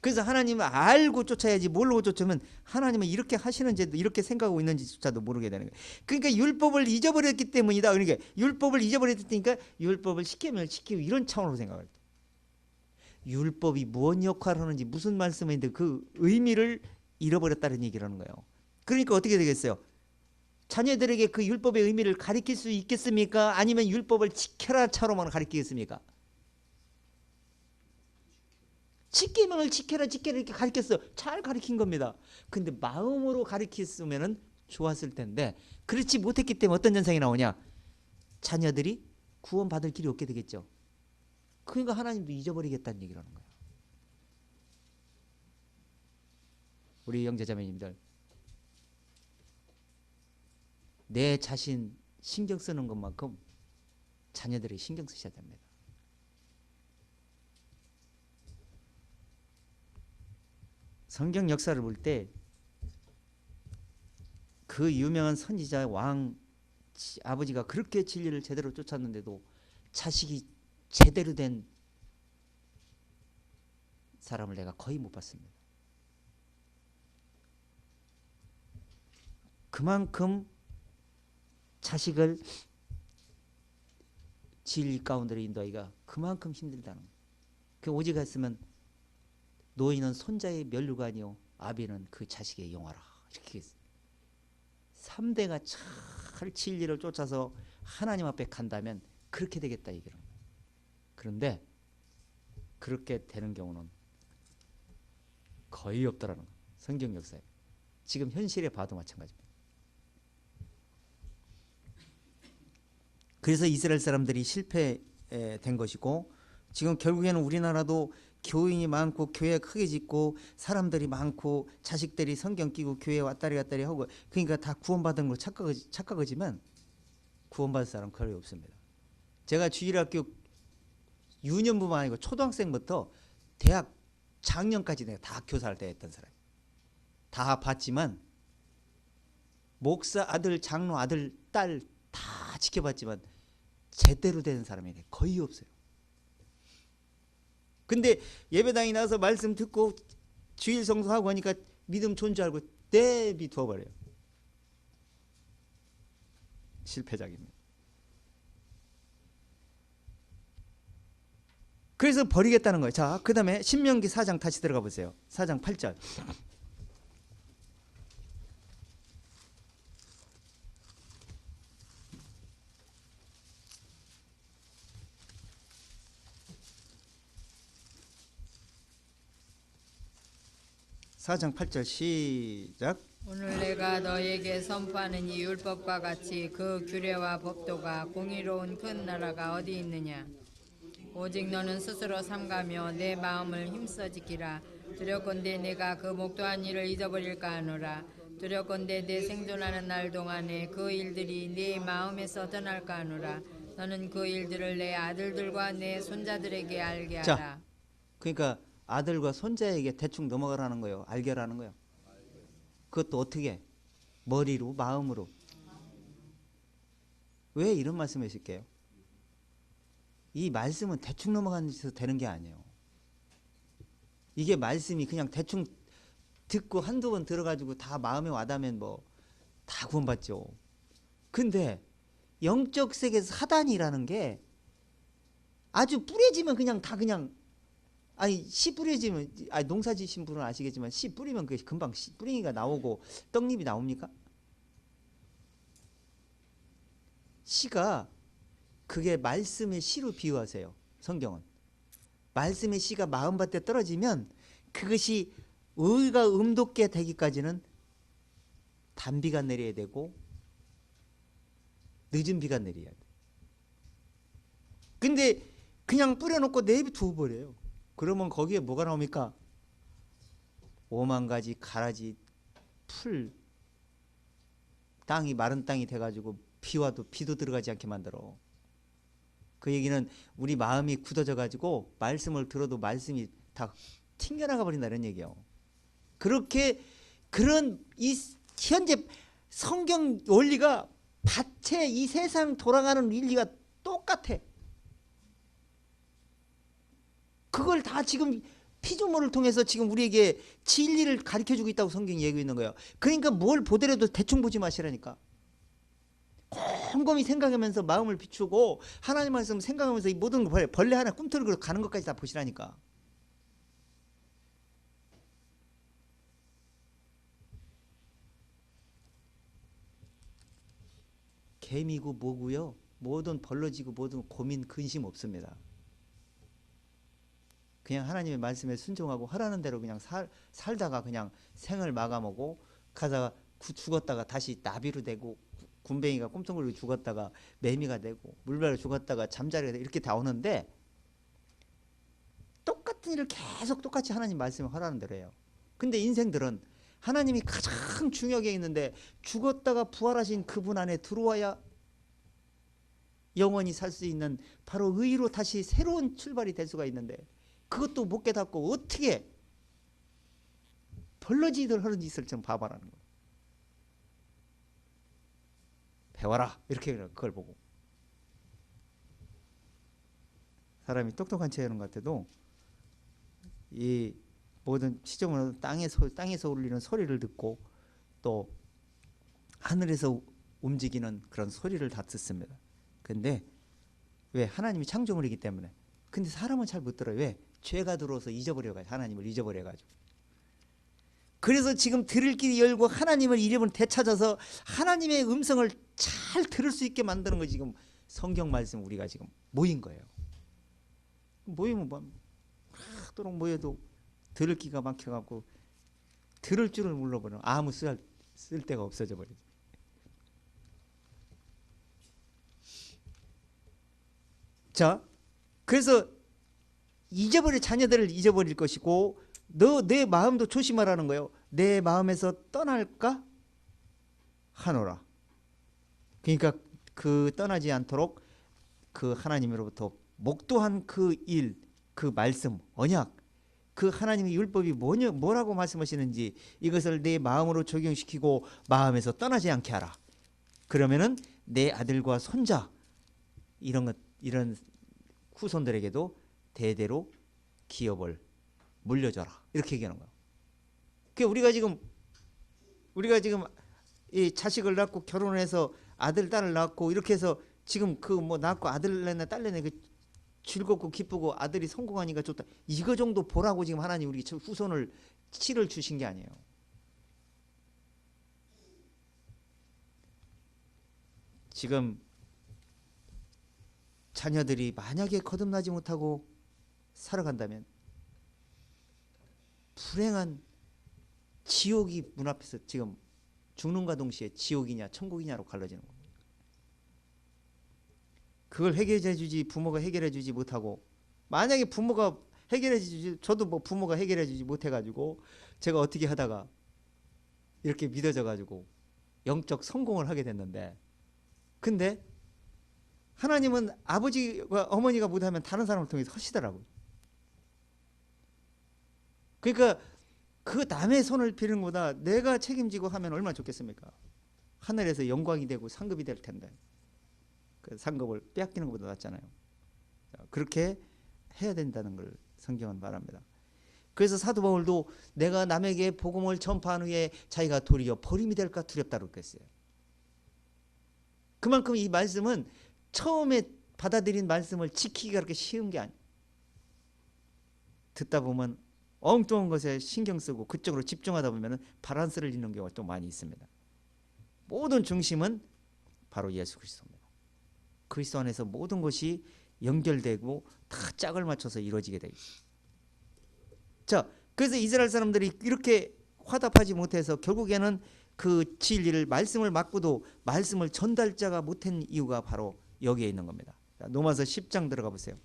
그래서 하나님을 알고 쫓아야지 모르고 쫓으면 하나님은 이렇게 하시는지도 이렇게 생각하고 있는지조차도 모르게 되는 거예요. 그러니까 율법을 잊어버렸기 때문이다. 그러니까 율법을 잊어버렸으니까 율법을 시키면 시키고 이런 차원으로 생각할 때 율법이 무슨 역할을 하는지 무슨 말씀인데 그 의미를 잃어버렸다는 얘기를 하는 거예요. 그러니까 어떻게 되겠어요? 자녀들에게 그 율법의 의미를 가르칠 수 있겠습니까? 아니면 율법을 지켜라 차로만 가르치겠습니까? 십계명을 지켜라 이렇게 가르쳤어요. 잘 가르친 겁니다. 근데 마음으로 가르쳤으면 좋았을 텐데 그렇지 못했기 때문에 어떤 현상이 나오냐? 자녀들이 구원받을 길이 없게 되겠죠. 그러니까 하나님도 잊어버리겠다는 얘기를 하는 거예요. 우리 형제자매님들 내 자신 신경 쓰는 것만큼 자녀들이 신경 쓰셔야 됩니다. 성경 역사를 볼 때 그 유명한 선지자 왕 아버지가 그렇게 진리를 제대로 쫓았는데도 자식이 제대로 된 사람을 내가 거의 못 봤습니다. 그만큼 자식을 진리 가운데로 인도하기가 그만큼 힘들다는 거예요. 그 오직 했으면 노인은 손자의 면류관이요 아비는 그 자식의 영화라 이렇게 했어요. 3대가 잘 진리를 쫓아서 하나님 앞에 간다면 그렇게 되겠다 얘기를 합니다. 그런데 그렇게 되는 경우는 거의 없더라는 거예요. 성경 역사에. 지금 현실에 봐도 마찬가지입니다. 그래서 이스라엘 사람들이 실패된 것이고 지금 결국에는 우리나라도 교인이 많고 교회 크게 짓고 사람들이 많고 자식들이 성경 끼고 교회 왔다리 갔다리 하고 그러니까 다 구원받은 걸 착각하지만 구원받을 사람 거의 없습니다. 제가 주일학교 유년부만 아니고 초등학생부터 대학 작년까지 내가 다 교사를 대했던 사람이에요. 다 봤지만 목사 아들, 장로 아들, 딸 다 지켜봤지만 제대로 되는 사람이 거의 없어요. 근데 예배당에 나와서 말씀 듣고 주일 성수하고 하니까 믿음 좋은 줄 알고 내비두어 버려요. 실패작입니다. 그래서 버리겠다는 거예요. 자, 그 다음에 신명기 4장 다시 들어가 보세요. 4장 8절. (4장 8절) 시작. 오늘 내가 너에게 선포하는 이 율법과 같이 그 규례와 법도가 공의로운 큰 나라가 어디 있느냐. 오직 너는 스스로 삼가며 내 마음을 힘써 지키라. 두렵건대 내가 그 목도한 일을 잊어버릴까 하노라. 두렵건대 내 생존하는 날 동안에 그 일들이 네 마음에서 떠날까 하노라. 너는 그 일들을 내 아들들과 내 손자들에게 알게 하라. 자, 그러니까 아들과 손자에게 대충 넘어가라는 거예요. 알게 하라는 거예요. 그것도 어떻게? 머리로, 마음으로. 왜 이런 말씀을 하실게요? 이 말씀은 대충 넘어가서 되는 게 아니에요. 이게 말씀이 그냥 대충 듣고 한두 번 들어가지고 다 마음에 와닿으면 뭐 다 구원받죠. 근데 영적 세계에서 사단이라는 게 아주 뿌려지면 그냥 다 그냥, 아니 씨 뿌려지면, 아니 농사 지신 분은 아시겠지만 씨 뿌리면 그게 금방 씨 뿌링이가 나오고 떡잎이 나옵니까? 씨가, 그게 말씀의 씨로 비유하세요. 성경은 말씀의 씨가 마음밭에 떨어지면 그것이 의가 음돋게 되기까지는 단비가 내려야 되고 늦은 비가 내려야 돼. 근데 그냥 뿌려놓고 내비두어 버려요. 그러면 거기에 뭐가 나옵니까? 5만 가지 가라지 풀, 땅이 마른 땅이 돼가지고 비와도 비도 들어가지 않게 만들어. 그 얘기는 우리 마음이 굳어져 가지고 말씀을 들어도 말씀이 다 튕겨나가 버린다 이런 얘기예요. 그렇게 그런 이 현재 성경 원리가 밭에 이 세상 돌아가는 원리가 똑같아. 그걸 다 지금 피조물을 통해서 지금 우리에게 진리를 가르쳐주고 있다고 성경이 얘기하고 있는 거예요. 그러니까 뭘 보더라도 대충 보지 마시라니까. 곰곰이 생각하면서 마음을 비추고 하나님 말씀 생각하면서 이 모든 벌레 하나 꿈틀거려 가는 것까지 다 보시라니까. 개미고 뭐고요, 뭐든 벌러지고 뭐든 고민 근심 없습니다. 그냥 하나님의 말씀에 순종하고 하라는 대로 그냥 살다가 그냥 생을 마감하고 가다가 죽었다가 다시 나비로 되고, 군뱅이가 꼼짝거리고 죽었다가 매미가 되고, 물발로 죽었다가 잠자리가 되고, 이렇게 다 오는데 똑같은 일을 계속 똑같이 하나님 말씀을 하라는 대로 해요. 근데 인생들은 하나님이 가장 중요하게 있는데 죽었다가 부활하신 그분 안에 들어와야 영원히 살 수 있는 바로 의로 다시 새로운 출발이 될 수가 있는데 그것도 못 깨닫고 어떻게 벌러지들 하는 짓을 좀 봐봐라는 거예요. 배워라 이렇게 그걸 보고. 사람이 똑똑한 채 하는 것 같아도 이 모든 시점으로 땅에서 울리는 소리를 듣고 또 하늘에서 움직이는 그런 소리를 다 듣습니다. 근데 왜? 하나님이 창조물이기 때문에. 근데 사람은 잘 못 들어요. 왜? 죄가 들어와서 잊어버려가지고, 하나님을 잊어버려가지고. 그래서 지금 들을 길이 열고 하나님을 이름을 되찾아서 하나님의 음성을 잘 들을 수 있게 만드는 거 지금 성경 말씀 우리가 지금 모인 거예요. 모이면 뭐 하도록 모여도 들을 기가 막혀갖고 들을 줄을 몰라버려. 아무 쓸 데가 없어져 버리지. 자, 그래서 잊어버릴 자녀들을 잊어버릴 것이고, 너 내 마음도 조심하라는 거예요. 내 마음에서 떠날까 하노라. 그러니까 그 떠나지 않도록 그 하나님으로부터 목도한 그 일, 그 말씀, 언약, 그 하나님의 율법이 뭐라고 말씀하시는지 이것을 내 마음으로 적용시키고 마음에서 떠나지 않게 하라. 그러면은 내 아들과 손자 이런 후손들에게도 대대로 기업을 물려줘라. 이렇게 얘기하는 거예요. 그러니까 우리가 지금 우리가 지금 이 자식을 낳고 결혼해서 아들 딸을 낳고 이렇게 해서 지금 그 뭐 낳고 아들 낳나 딸 낳나 그 즐겁고 기쁘고 아들이 성공하니까 좋다. 이거 정도 보라고 지금 하나님 우리 후손을 씨를 주신 게 아니에요. 지금 자녀들이 만약에 거듭나지 못하고 살아간다면 불행한 지옥이 문 앞에서 지금 죽는과 동시에 지옥이냐 천국이냐로 갈라지는 겁니다. 그걸 해결해 주지 부모가 해결해 주지 못하고, 만약에 부모가 해결해 주지, 저도 뭐 부모가 해결해 주지 못해 가지고 제가 어떻게 하다가 이렇게 믿어져 가지고 영적 성공을 하게 됐는데, 근데 하나님은 아버지와 어머니가 못하면 다른 사람을 통해서 하시더라고요. 그러니까 그 남의 손을 빌는 것보다 내가 책임지고 하면 얼마나 좋겠습니까? 하늘에서 영광이 되고 상급이 될 텐데 그 상급을 빼앗기는 것보다 낫잖아요. 그렇게 해야 된다는 걸 성경은 말합니다. 그래서 사도 바울도 내가 남에게 복음을 전파한 후에 자기가 도리어 버림이 될까 두렵다고 그랬어요. 그만큼 이 말씀은 처음에 받아들인 말씀을 지키기가 그렇게 쉬운 게 아니에요. 듣다 보면 엉뚱한 것에 신경 쓰고 그쪽으로 집중하다 보면 바란스를 잃는 경우가 또 많이 있습니다. 모든 중심은 바로 예수 그리스도입니다. 그리스도 안에서 모든 것이 연결되고 다 짝을 맞춰서 이루어지게 되죠. 자, 그래서 이스라엘 사람들이 이렇게 화답하지 못해서 결국에는 그 진리를 말씀을 맡고도 말씀을 전달자가 못한 이유가 바로 여기에 있는 겁니다. 자, 로마서 10장 들어가 보세요.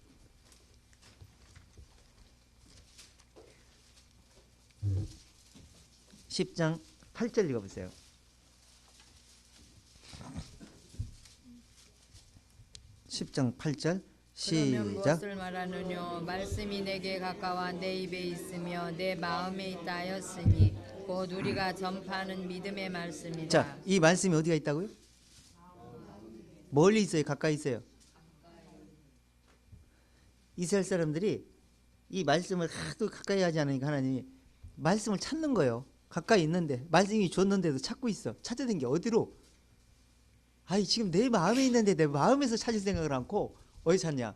10장 8절 읽어보세요. 10장 8절 그러면 시작. 무엇을 말하느뇨? 말씀이 내게 가까워 내 입에 있으며 내 마음에 있다 하였으니 곧 우리가 전파하는 믿음의 말씀이다. 자, 이 말씀이 어디가 있다고요? 멀리 있어요? 가까이 있어요? 이스라엘 사람들이 이 말씀을 하도 가까이 하지 않으니까 하나님이 말씀을 찾는 거예요. 가까이 있는데 말씀이 줬는데도 찾고 있어. 찾아낸 게 어디로? 아이 지금 내 마음에 있는데 내 마음에서 찾을 생각을 않고 어디 찾냐?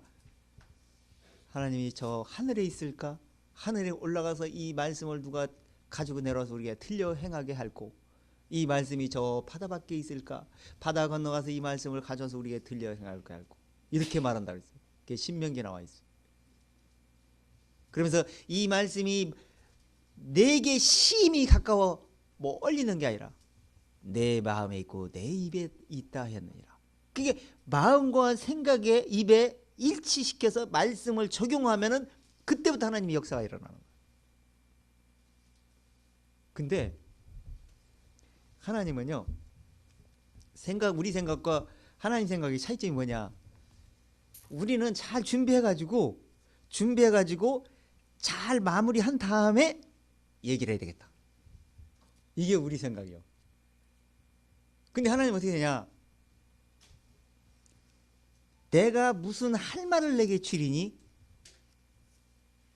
하나님이 저 하늘에 있을까? 하늘에 올라가서 이 말씀을 누가 가지고 내려와서 우리가 틀려 행하게 할고, 이 말씀이 저 바다 밖에 있을까? 바다 건너가서 이 말씀을 가져와서 우리가 들려 행하게 할고, 이렇게 말한다 그랬어요. 그게 신명기에 나와 있어요. 그러면서 이 말씀이 내게 심히 가까워 뭐 얼리는 게 아니라 내 마음에 있고 내 입에 있다 했느니라. 그게 마음과 생각에 입에 일치시켜서 말씀을 적용하면은 그때부터 하나님의 역사가 일어나는 거예요. 근데 하나님은요, 우리 생각과 하나님 생각의 차이점이 뭐냐? 우리는 잘 준비해가지고 잘 마무리한 다음에 얘기를 해야 되겠다. 이게 우리 생각이요. 근데 하나님 어떻게 되냐? 내가 무슨 할 말을 내게 주리니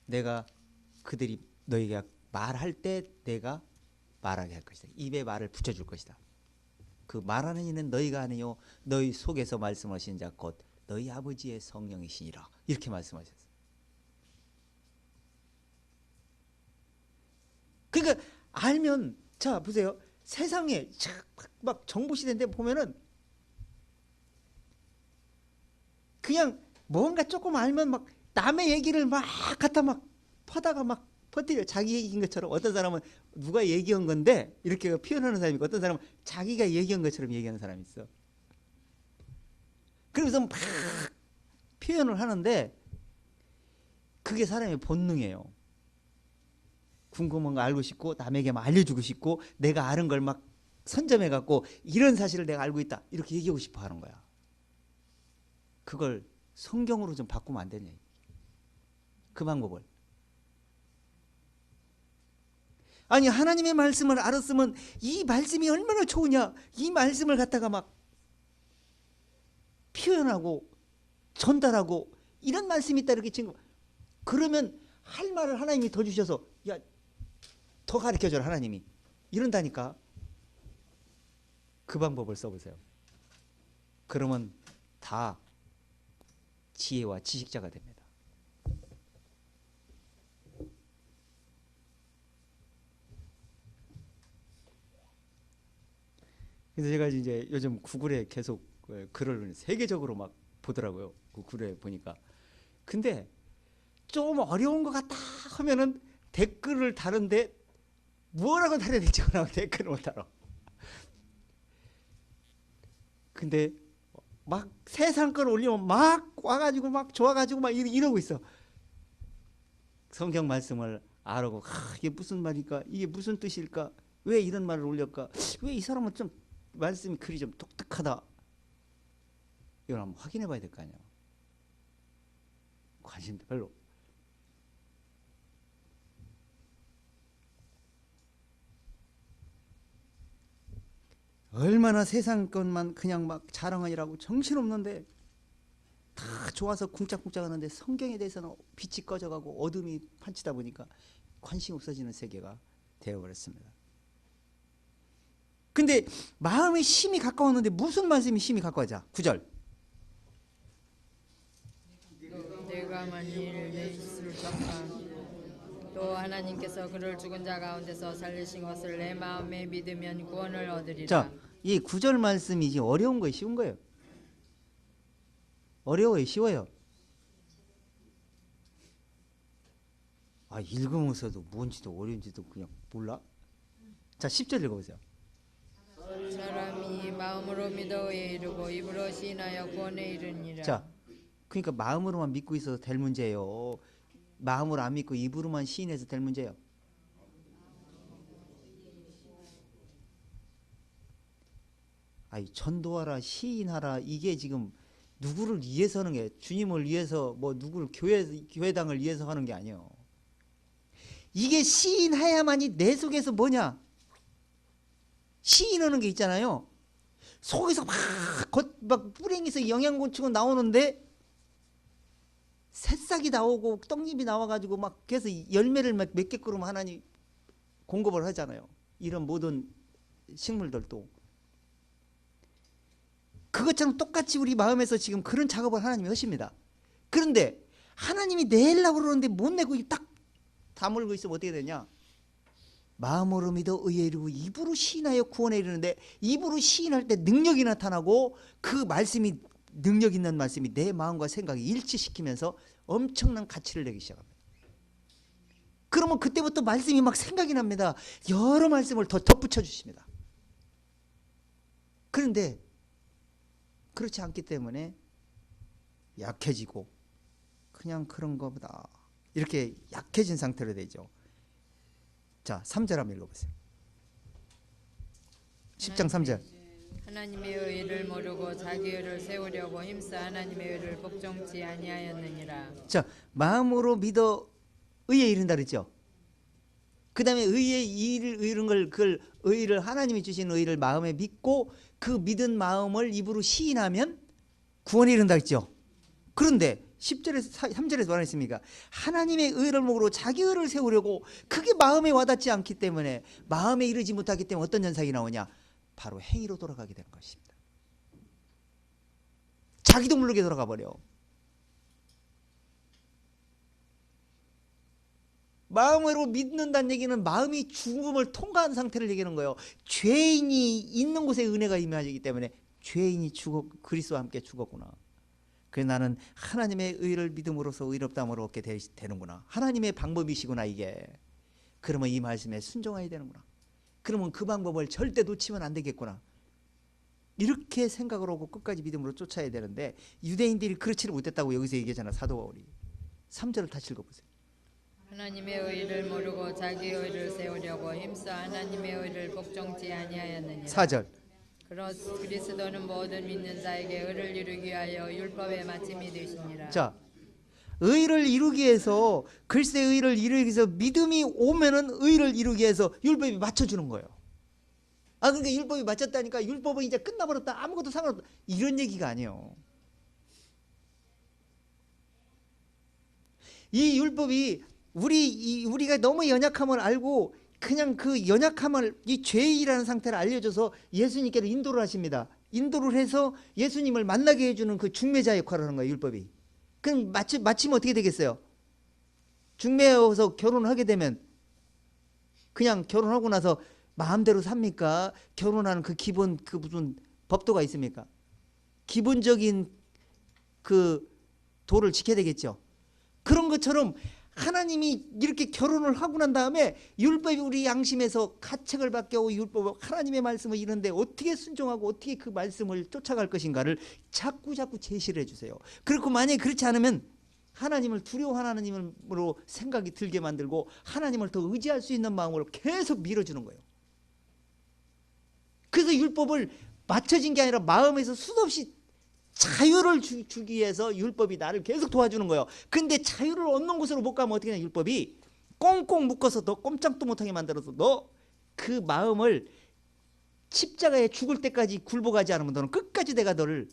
내가 그들이 너희가 말할 때 내가 말하게 할 것이다. 입에 말을 붙여줄 것이다. 그 말하는 이는 너희가 아니요 너희 속에서 말씀하신 자 곧 너희 아버지의 성령이시니라. 이렇게 말씀하셨어요. 그러니까 알면, 자 보세요. 세상에 막 정보 시대인데 보면은 그냥 뭔가 조금 알면 막 남의 얘기를 막 갖다 막 퍼다가 막 퍼뜨려. 자기 얘기인 것처럼. 어떤 사람은 누가 얘기한 건데 이렇게 표현하는 사람이 있고, 어떤 사람은 자기가 얘기한 것처럼 얘기하는 사람이 있어. 그러면서 막 표현을 하는데 그게 사람의 본능이에요. 궁금한 거 알고 싶고 남에게 막 알려주고 싶고 내가 아는 걸 막 선점해 갖고 이런 사실을 내가 알고 있다 이렇게 얘기하고 싶어 하는 거야. 그걸 성경으로 좀 바꾸면 안 되냐, 그 방법을. 아니 하나님의 말씀을 알았으면 이 말씀이 얼마나 좋으냐, 이 말씀을 갖다가 막 표현하고 전달하고 이런 말씀이 있다 이렇게 지금, 그러면 할 말을 하나님이 더 주셔서 야 더 가르쳐줘라 하나님이 이런다니까. 그 방법을 써보세요. 그러면 다 지혜와 지식자가 됩니다. 그래서 제가 이제 요즘 구글에 계속 글을 세계적으로 막 보더라고요. 그 글에 보니까. 근데 좀 어려운 것 같다 하면은 댓글을 다는데 뭐라고 달아야 될지 몰라 댓글을 못 달아. 근데 막 세상 걸 올리면 막 와가지고 막 좋아가지고 막 이러고 있어. 성경 말씀을 알아고 이게 무슨 말일까? 이게 무슨 뜻일까? 왜 이런 말을 올렸까? 왜 이 사람은 좀 말씀이 글이 좀 독특하다. 이걸 한번 확인해 봐야 될 거 아니야. 관심도 별로. 얼마나 세상 것만 그냥 막 자랑하느라고 정신없는데 다 좋아서 쿵짝쿵짝 하는데 성경에 대해서는 빛이 꺼져가고 어둠이 판치다 보니까 관심 없어지는 세계가 되어버렸습니다. 근데 마음의 심이 가까웠는데 무슨 말씀이 심이 가까워져? 9절. 내가 만일 내 입술 적한 또 하나님께서 그를 죽은 자 가운데서 살리신 것을 내 마음에 믿으면 구원을 얻으리라. 자, 이 9절 말씀이 이제 어려운 거예요, 쉬운 거예요? 어려워요, 쉬워요? 읽으면서도 뭔지도 어려운지도 그냥 몰라? 자, 10절 읽어보세요. 사람이 마음으로 믿어 의에 이르고 입으로 시인하여 구원에 이르니라. 자, 그러니까 마음으로만 믿고 있어도 될 문제예요. 마음으로 안 믿고 입으로만 시인해서 될 문제예요. 전도하라, 시인하라, 이게 지금 누구를 위해서 하는 게, 주님을 위해서 뭐 누구를 교회당을 위해서 하는 게 아니에요. 이게 시인해야만이 내 속에서 뭐냐? 시인하는 게 있잖아요. 속에서 막 뿌랭이에서 영양곤충은 나오는데 새싹이 나오고 떡잎이 나와가지고 막 그래서 열매를 몇 개 끄르면 하나님 공급을 하잖아요. 이런 모든 식물들도 그것처럼 똑같이 우리 마음에서 지금 그런 작업을 하나님이 하십니다. 그런데 하나님이 내려고 그러는데 못 내고 딱 다물고 있으면 어떻게 되냐? 마음으로 믿어 의에 이르고 입으로 시인하여 구원에 이르는데, 입으로 시인할 때 능력이 나타나고 그 말씀이, 능력 있는 말씀이 내 마음과 생각이 일치시키면서 엄청난 가치를 내기 시작합니다. 그러면 그때부터 말씀이 막 생각이 납니다. 여러 말씀을 더 덧붙여 주십니다. 그런데 그렇지 않기 때문에 약해지고 그냥 그런 거보다 이렇게 약해진 상태로 되죠. 자, 3절 한번 읽어보세요. 10장 3절. 하나님의 의를 모르고 자기 의를 세우려고 힘써 하나님의 의를 복종치 아니하였느니라. 자, 마음으로 믿어 의에 이른다 그랬죠. 그 다음에 의에 이른 걸, 그걸 의를, 하나님이 주신 의를 마음에 믿고 그 믿은 마음을 입으로 시인하면 구원에 이른다 했죠. 그런데 10절에서 3절에서 뭐라 했습니까? 하나님의 의를 모르고 자기 의를 세우려고, 그게 마음에 와닿지 않기 때문에, 마음에 이르지 못하기 때문에 어떤 현상이 나오냐? 바로 행위로 돌아가게 되는 것입니다. 자기도 모르게 돌아가 버려. 마음으로 믿는다는 얘기는 마음이 죽음을 통과한 상태를 얘기하는 거예요. 죄인이 있는 곳에 은혜가 임하기 때문에 죄인이 그리스도와 함께 죽었구나. 그래서 나는 하나님의 의를 믿음으로써 의롭다함을 얻게 되는구나. 하나님의 방법이시구나 이게. 그러면 이 말씀에 순종해야 되는구나. 그러면 그 방법을 절대 놓치면 안 되겠구나. 이렇게 생각을 하고 끝까지 믿음으로 쫓아야 되는데, 유대인들이 그렇지를 못했다고 여기서 얘기하잖아, 사도 바울이. 3절을 다시 읽어보세요. 하나님의 의를 모르고 자기 의를 세우려고 힘써 하나님의 의를 복종치 아니하였느니라. 4절. 그리스도는 모든 믿는 자에게 의를 이루기 위하여 율법의 마침이 되시니라. 자, 의를 이루기 위해서, 글쎄 의를 이루기 위해서 믿음이 오면은 의를 이루기 위해서 율법이 맞춰주는 거예요. 그러니까 율법이 맞췄다니까 율법은 이제 끝나버렸다, 아무것도 상관없다, 이런 얘기가 아니에요. 이 율법이 우리가 너무 연약함을 알고 그냥 그 연약함을, 이 죄이라는 상태를 알려줘서 예수님께로 인도를 하십니다. 인도를 해서 예수님을 만나게 해주는 그 중매자 역할을 하는 거예요, 율법이. 그럼 마침 어떻게 되겠어요? 중매여서 결혼을 하게 되면 그냥 결혼하고 나서 마음대로 삽니까? 결혼하는 그 기본 그 무슨 법도가 있습니까? 기본적인 그 도를 지켜야 되겠죠. 그런 것처럼 하나님이 이렇게 결혼을 하고 난 다음에 율법이 우리 양심에서 가책을 받게 하고 율법 하나님의 말씀을 이런데 어떻게 순종하고 어떻게 그 말씀을 쫓아갈 것인가를 자꾸 제시를 해주세요. 그리고 만약에 그렇지 않으면 하나님을 두려워하는 하나님으로 생각이 들게 만들고 하나님을 더 의지할 수 있는 마음으로 계속 밀어주는 거예요. 그래서 율법을 맞춰진 게 아니라 마음에서 수없이 자유를 주기 위해서 율법이 나를 계속 도와주는 거예요. 근데 자유를 얻는 곳으로 못 가면 어떻게 되냐, 율법이 꽁꽁 묶어서 너 꼼짝도 못하게 만들어서 너 그 마음을 십자가에 죽을 때까지 굴복하지 않으면 너는 끝까지 내가 너를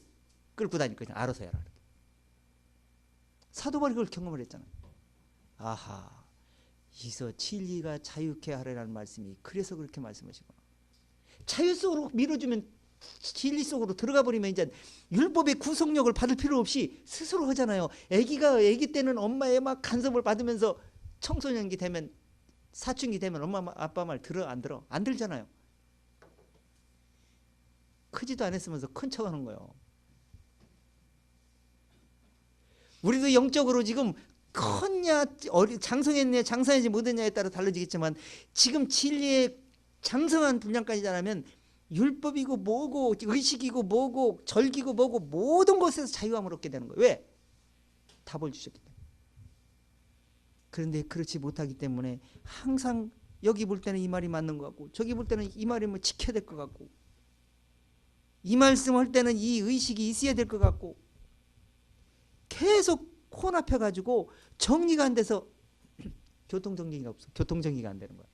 끌고 다닐 거냐, 알아서 해라. 사도 바울이 그걸 경험을 했잖아요. 아하, 이서 진리가 자유케 하라는 말씀이 그래서 그렇게 말씀하시구나. 자유 속으로 밀어주면, 진리 속으로 들어가 버리면 이제 율법의 구속력을 받을 필요 없이 스스로 하잖아요. 아기 때는 엄마의 막 간섭을 받으면서 청소년기 되면, 사춘기 되면 엄마 아빠 말 들어 안 들어? 안 들잖아요. 크지도 않았으면서 큰 척하는 거예요. 우리도 영적으로 지금 컸냐 장성했냐 장성하지 못했냐에 따라 달라지겠지만 지금 진리의 장성한 분량까지 자라면 율법이고 뭐고 의식이고 뭐고 절기고 뭐고 모든 것에서 자유함을 얻게 되는 거예요. 왜? 답을 주셨기 때문에. 그런데 그렇지 못하기 때문에 항상 여기 볼 때는 이 말이 맞는 것 같고 저기 볼 때는 이 말이 뭐 지켜야 될 것 같고 이 말씀할 때는 이 의식이 있어야 될 것 같고 계속 혼합해가지고 정리가 안 돼서 교통정리가 없어. 교통정리가 안 되는 거야.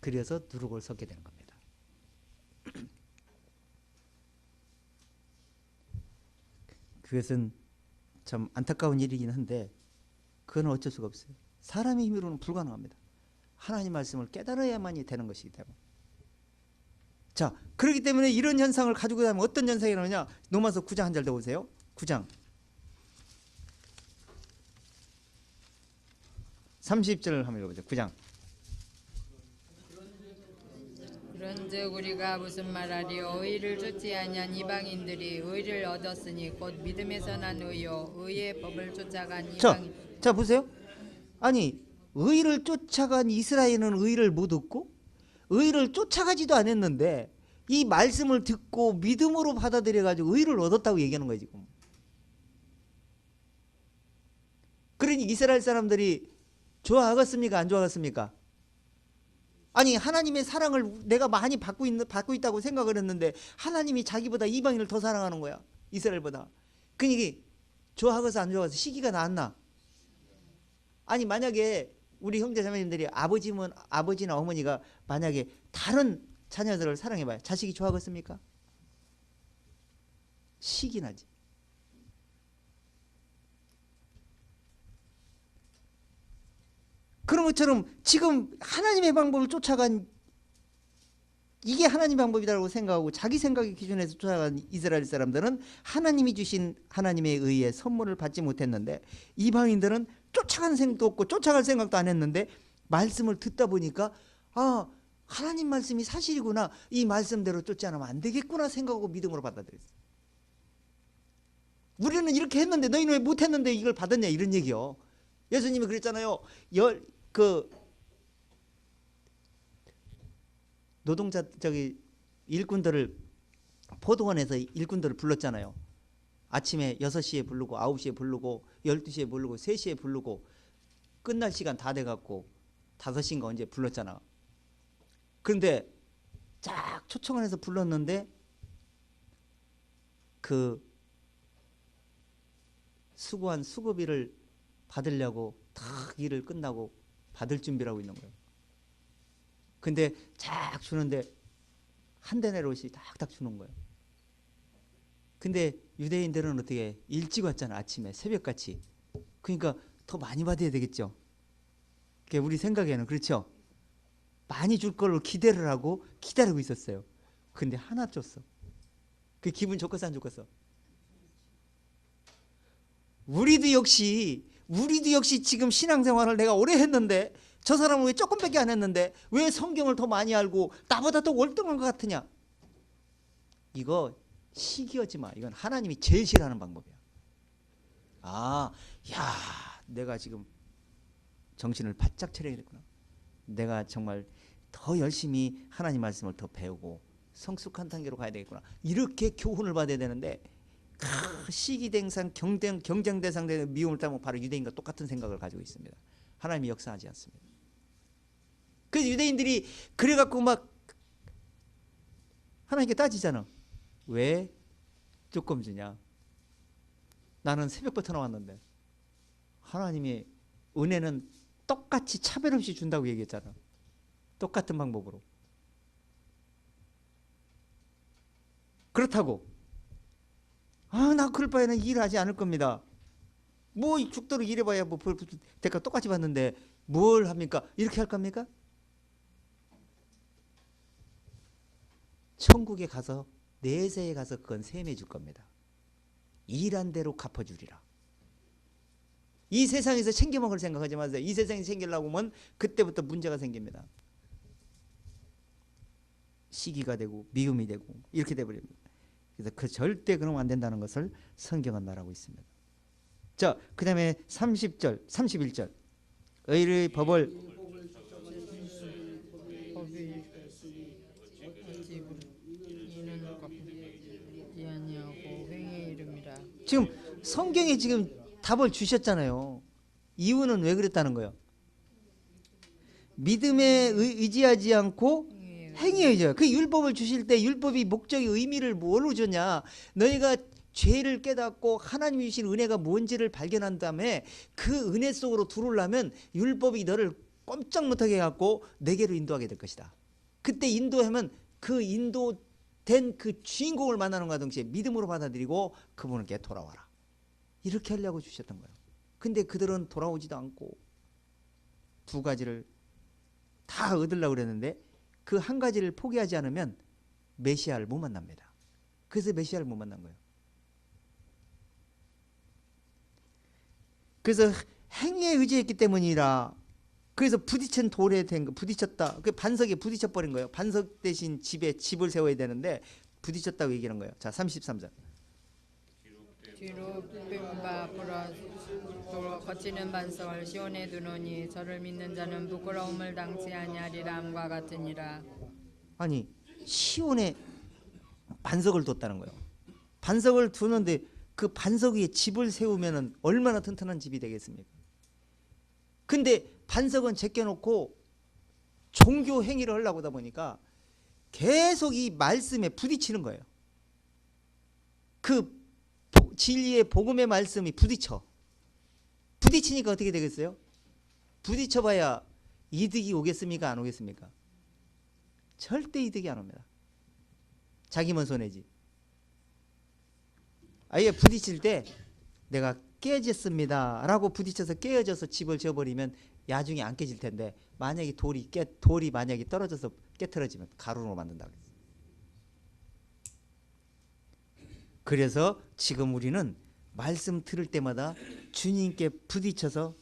그래서 누룩을 섞게 되는 겁니다. 그것은 참 안타까운 일이긴 한데 그건 어쩔 수가 없어요. 사람의 힘으로는 불가능합니다. 하나님 말씀을 깨달아야만이 되는 것이기 때문에. 자, 그렇기 때문에 이런 현상을 가지고 가면 어떤 현상이 나오냐? 로마서 9장 한 절 더 보세요. 9장 30절을 한번 읽어보죠. 9장. 그런즉 우리가 무슨 말하리요? 의를 쫓지 아니한 이방인들이 의를 얻었으니 곧 믿음에서 난 의요 의의 법을 쫓아간 이방인. 자 보세요. 아니 의를 쫓아간 이스라엘은 의를 못 얻고 의를 쫓아가지도 않았는데 이 말씀을 듣고 믿음으로 받아들여 가지고 의를 얻었다고 얘기하는 거예요 지금. 그러니 이스라엘 사람들이 좋아하겠습니까? 안 좋아하겠습니까? 아니 하나님의 사랑을 내가 많이 받고 있다고 생각을 했는데 하나님이 자기보다 이방인을 더 사랑하는 거야. 이스라엘보다. 그러니까 좋아하겠어 안 좋아하겠어? 시기가 나왔나? 아니 만약에 우리 형제 자매님들이 아버지나 어머니가 만약에 다른 자녀들을 사랑해봐요. 자식이 좋아하겠습니까? 시기 나지. 그런 것처럼 지금 하나님의 방법을 쫓아간 이게 하나님의 방법이라고 생각하고 자기 생각의 기준에서 쫓아간 이스라엘 사람들은 하나님이 주신 하나님의 의의 선물을 받지 못했는데 이방인들은 쫓아가는 생각도 없고 쫓아갈 생각도 안 했는데 말씀을 듣다 보니까 아 하나님 말씀이 사실이구나. 이 말씀대로 쫓지 않으면 안 되겠구나 생각하고 믿음으로 받아들였어요. 우리는 이렇게 했는데 너희는 왜 못했는데 이걸 받았냐 이런 얘기요. 예수님이 그랬잖아요. 노동자 일꾼들을 포도원에서 일꾼들을 불렀잖아요. 아침에 6시에 부르고 9시에 부르고 12시에 부르고 3시에 부르고 끝날 시간 다 돼갖고 5시인가 언제 불렀잖아. 그런데 쫙 초청을 해서 불렀는데 그 수고한 수고비를 받으려고 딱 일을 끝나고 받을 준비를 하고 있는 거예요. 근데 쫙 주는데 한 대내로씩 딱딱 주는 거예요. 근데 유대인들은 어떻게 일찍 왔잖아. 아침에 새벽같이. 그러니까 더 많이 받아야 되겠죠. 우리 생각에는 그렇죠. 많이 줄 걸로 기대를 하고 기다리고 있었어요. 근데 하나 줬어. 그 기분 좋겠어 안 좋겠어? 우리도 역시 지금 신앙생활을 내가 오래 했는데 저 사람은 왜 조금밖에 안 했는데 왜 성경을 더 많이 알고 나보다 더 월등한 것 같으냐? 이거 시기하지 마. 이건 하나님이 제일 싫어하는 방법이야. 내가 지금 정신을 바짝 차려야 되겠구나. 내가 정말 더 열심히 하나님 말씀을 더 배우고 성숙한 단계로 가야 되겠구나. 이렇게 교훈을 받아야 되는데 시기대상 경쟁대상 되는 미움을 따면 바로 유대인과 똑같은 생각을 가지고 있습니다. 하나님이 역사하지 않습니다. 그래서 유대인들이 그래갖고 막 하나님께 따지잖아. 왜 조금 주냐? 나는 새벽부터 나왔는데. 하나님의 은혜는 똑같이 차별 없이 준다고 얘기했잖아. 똑같은 방법으로. 그렇다고 나 그럴 바에는 일하지 않을 겁니다. 뭐 죽도록 일해봐야 뭐 대가 똑같이 받는데 뭘 합니까? 이렇게 할 겁니까? 천국에 가서 내세에 가서 그건 셈해 줄 겁니다. 일한 대로 갚아주리라. 이 세상에서 챙겨 먹을 생각하지 마세요. 이 세상에 챙기려고 하면 그때부터 문제가 생깁니다. 시기가 되고 미움이 되고 이렇게 돼버립니다. 그래서 절대 그러면 안 된다는 것을 성경은 말하고 있습니다. 자, 그 다음에 30절, 31절. 의의 법을 지금 성경에 지금 답을 주셨잖아요. 이유는 왜 그랬다는 거예요? 믿음에 의지하지 않고 행위에 의지해요. 그 율법을 주실 때 율법이 목적의 의미를 뭘로 줬냐? 너희가 죄를 깨닫고 하나님이 주신 은혜가 뭔지를 발견한 다음에 그 은혜 속으로 들어오려면 율법이 너를 꼼짝 못하게 해갖고 내게로 인도하게 될 것이다. 그때 인도하면 그 인도된 그 주인공을 만나는 것과 동시에 믿음으로 받아들이고 그분에게 돌아와라. 이렇게 하려고 주셨던 거예요. 근데 그들은 돌아오지도 않고 두 가지를 다 얻으려고 그랬는데 그 한 가지를 포기하지 않으면 메시아를 못 만납니다. 그래서 메시아를 못 만난 거예요. 그래서 행위에 의지했기 때문이라. 그래서 부딪힌 돌에 된 거, 부딪혔다. 그 반석에 부딪혀 버린 거예요. 반석 대신 집을 세워야 되는데 부딪혔다고 얘기하는 거예요. 자, 33절. 뒤로 빈바 거치는 반석을 시온에 두노니 저를 믿는 자는 부끄러움을 당치 아니하리라 함과 같으니라. 아니, 시온에 반석을 뒀다는 거예요. 반석을 두는데 그 반석 위에 집을 세우면 얼마나 튼튼한 집이 되겠습니까? 근데 반석은 제껴놓고 종교 행위를 하려고 하다 보니까 계속 이 말씀에 부딪히는 거예요. 그 진리의 복음의 말씀이 부딪히니까 어떻게 되겠어요? 부딪혀봐야 이득이 오겠습니까? 안 오겠습니까? 절대 이득이 안 옵니다. 자기만 손해지. 아예 부딪힐 때 내가 깨졌습니다 라고 부딪혀서 깨어져서 집을 지어버리면 나중에 안 깨질 텐데 만약에 돌이 만약에 떨어져서 깨트려지면 가루로 만든다 그랬어요. 그래서 지금 우리는 말씀 들을 때마다 주님께 부딪혀서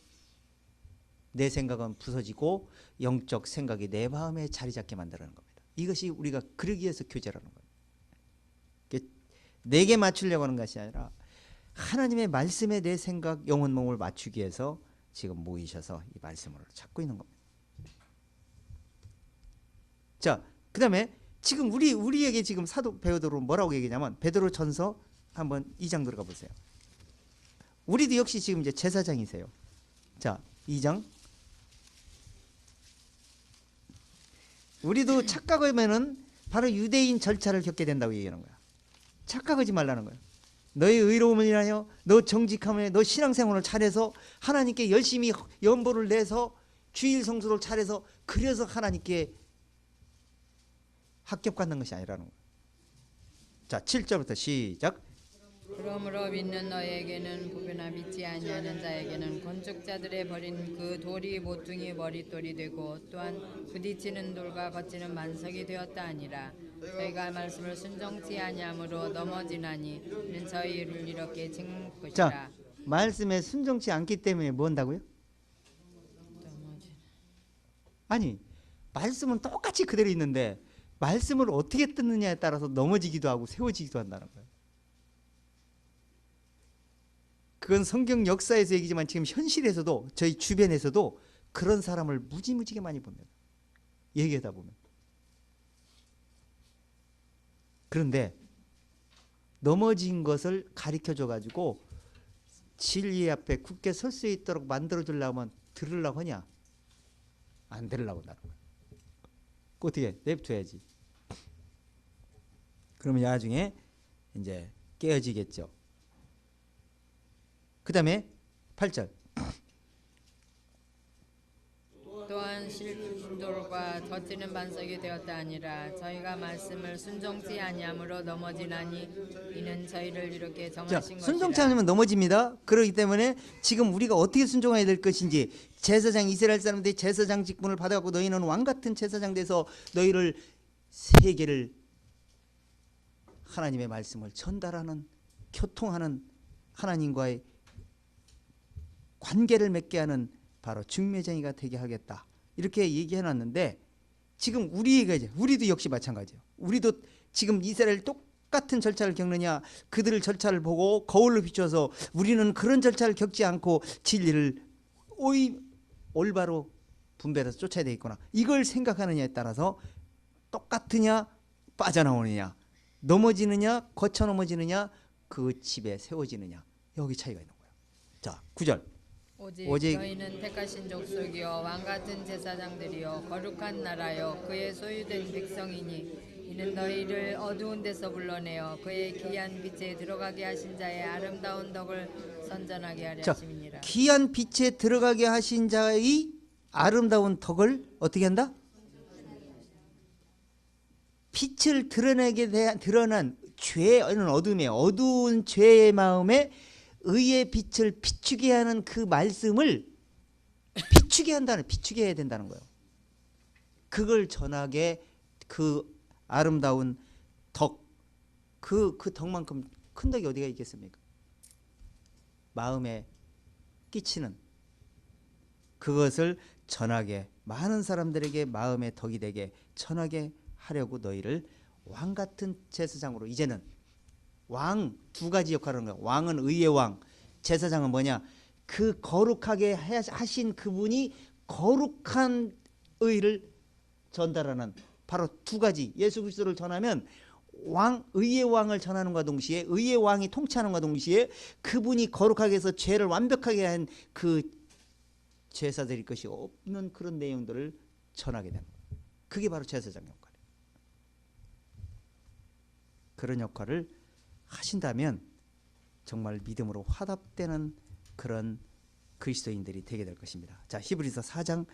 내 생각은 부서지고 영적 생각이 내 마음에 자리 잡게 만드는 겁니다. 이것이 우리가 그러기 위해서 교제라는 거예요. 내게 맞추려고 하는 것이 아니라 하나님의 말씀에 내 생각, 영혼, 몸을 맞추기 위해서 지금 모이셔서 이 말씀을 찾고 있는 겁니다. 자, 그 다음에 지금 우리에게 지금 사도 베드로 뭐라고 얘기냐면 베드로 전서 한번 2장 들어가 보세요. 우리도 역시 지금 이제 제사장이세요. 자, 2장. 우리도 착각하면은 바로 유대인 절차를 겪게 된다고 얘기하는 거야. 착각하지 말라는 거야. 너의 의로움을 인하여 너 정직함에 너 신앙생활을 잘해서 하나님께 열심히 연보를 내서 주일 성수를 잘해서 그래서 하나님께 합격받는 것이 아니라는 거예요. 자, 7절부터 시작. 그러므로 믿는 너희에게는 보배나 믿지 아니하는 자에게는 건축자들의 버린 그 돌이 모퉁이 머릿돌이 되고 또한 부딪히는 돌과 거치는 반석이 되었다 하니라. 저희가 말씀을 순종치 아니함으로 넘어지나니 이는 저희를 이렇게 징 자, 것이라. 말씀에 순종치 않기 때문에 뭐 한다고요? 아니, 말씀은 똑같이 그대로 있는데 말씀을 어떻게 듣느냐에 따라서 넘어지기도 하고 세워지기도 한다는 거예요. 그건 성경 역사에서 얘기지만 지금 현실에서도 저희 주변에서도 그런 사람을 무지무지게 많이 봅니다. 얘기하다 보면. 그런데 넘어진 것을 가르쳐줘 가지고 진리 앞에 굳게 설 수 있도록 만들어 주려면 들으려고 하냐? 안 들으려고 한다는 거예요. 어떻게 냅둬야지. 그러면 나중에 이제 깨어지겠죠. 그 다음에 8절. 또한 실돌과 거치는 반석이 되었다 하니라. 저희가 말씀을 순종치 아니함으로 넘어지나니 이는 저희를 이렇게 자, 정하신 순종치 것이라. 않으면 넘어집니다. 그렇기 때문에 지금 우리가 어떻게 순종해야 될 것인지, 제사장 이스라엘 사람들이 제사장 직분을 받아갖고 너희는 왕같은 제사장 돼서 너희를 세계를 하나님의 말씀을 전달하는, 교통하는, 하나님과의 관계를 맺게 하는 바로 중매쟁이가 되게 하겠다, 이렇게 얘기해놨는데, 지금 우리도 역시 마찬가지예요. 우리도 지금 이스라엘 똑같은 절차를 겪느냐, 그들을 절차를 보고 거울로 비춰서 우리는 그런 절차를 겪지 않고 진리를 올바로 분별해서 쫓아야 되겠구나, 이걸 생각하느냐에 따라서 똑같으냐 빠져나오느냐, 넘어지느냐 거쳐 넘어지느냐, 그 집에 세워지느냐, 여기 차이가 있는 거예요. 자, 9절. 오직 너희는 택하신 족속이요 왕같은 제사장들이요 거룩한 나라요 그의 소유된 백성이니 이는 너희를 어두운 데서 불러내어 그의 귀한 빛에 들어가게 하신 자의 아름다운 덕을 선전하게 하려 자, 하심이니라. 귀한 빛에 들어가게 하신 자의 아름다운 덕을 어떻게 한다? 빛을 드러난 죄는 어둠에 어두운 죄의 마음에 의의 빛을 비추게 하는 그 말씀을 비추게 해야 된다는 거예요. 그걸 전하게, 그 아름다운 덕, 그 덕만큼 큰 덕이 어디가 있겠습니까? 마음에 끼치는 그것을 전하게, 많은 사람들에게 마음의 덕이 되게 전하게 하려고 너희를 왕 같은 제사장으로. 이제는 왕 두 가지 역할을 하는 거야. 왕은 의의 왕, 제사장은 뭐냐? 그 거룩하게 하신 그분이 거룩한 의를 전달하는, 바로 두 가지. 예수 그리스도를 전하면 왕, 의의 왕을 전하는과 동시에, 의의 왕이 통치하는과 동시에 그분이 거룩하게 해서 죄를 완벽하게 한 그 제사드릴 것이 없는 그런 내용들을 전하게 되는 거예요. 그게 바로 제사장 역할이에요. 그런 역할을 하신다면 정말 믿음으로 화답되는 그런 그리스도인들이 되게 될 것입니다. 자, 히브리서 4장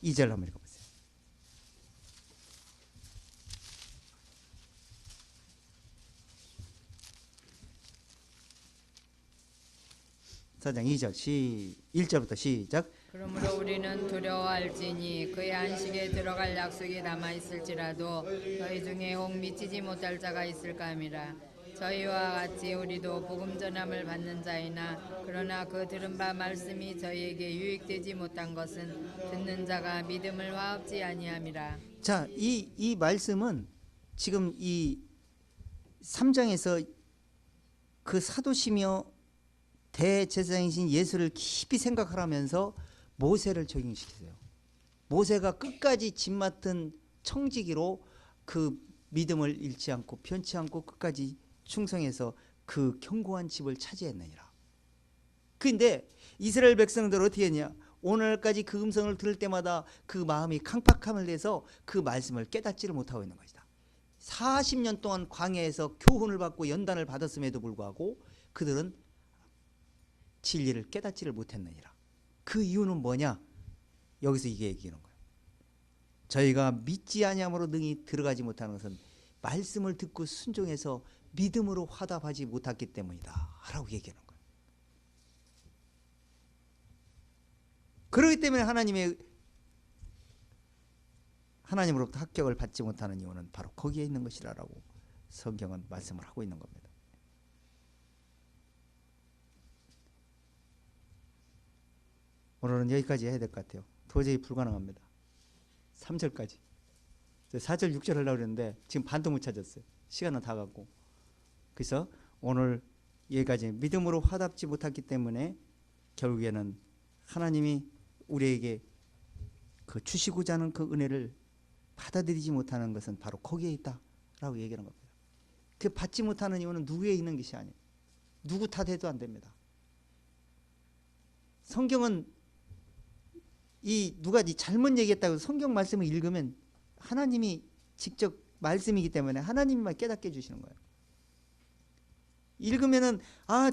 2절 한번 읽어보세요. 사장 2절 1절부터 시작. 그러므로 우리는 두려워할지니 그의 안식에 들어갈 약속이 남아있을지라도 너희 중에 혹 미치지 못할 자가 있을까 함이라. 저희와 같이 우리도 복음 전함을 받는 자이나 그러나 그 들은 바 말씀이 저희에게 유익되지 못한 것은 듣는 자가 믿음을 화합지 아니함이라. 자, 이 말씀은 지금 이 3장에서 그 사도시며 대제사장이신 예수를 깊이 생각하면서 모세를 적용시키세요. 모세가 끝까지 집 맡은 청지기로 그 믿음을 잃지 않고 변치 않고 끝까지 충성해서 그 견고한 집을 차지했느니라. 그런데 이스라엘 백성들 어떻게 했냐? 오늘까지 그 음성을 들을 때마다 그 마음이 강팍함을 내서 그 말씀을 깨닫지를 못하고 있는 것이다. 40년 동안 광야에서 교훈을 받고 연단을 받았음에도 불구하고 그들은 진리를 깨닫지를 못했느니라. 그 이유는 뭐냐? 여기서 이게 얘기하는 거예요. 저희가 믿지 아니함으로 능히 들어가지 못하는 것은 말씀을 듣고 순종해서 믿음으로 화답하지 못했기 때문이다 라고 얘기하는 거예요. 그렇기 때문에 하나님으로부터 합격을 받지 못하는 이유는 바로 거기에 있는 것이라고 성경은 말씀을 하고 있는 겁니다. 오늘은 여기까지 해야 될 것 같아요. 도저히 불가능합니다. 3절까지. 4절 6절 하려고 그랬는데 지금 반도 못 찾았어요. 시간은 다 갔고. 그래서 오늘 여기까지 믿음으로 화답지 못했기 때문에 결국에는 하나님이 우리에게 그 주시고자 하는 그 은혜를 받아들이지 못하는 것은 바로 거기에 있다라고 얘기하는 겁니다. 그 받지 못하는 이유는 누구에 있는 것이 아니에요. 누구 탓해도 안 됩니다. 성경은 누가 잘못 얘기했다고 성경 말씀을 읽으면 하나님이 직접 말씀이기 때문에 하나님만 깨닫게 해주시는 거예요. 읽으면은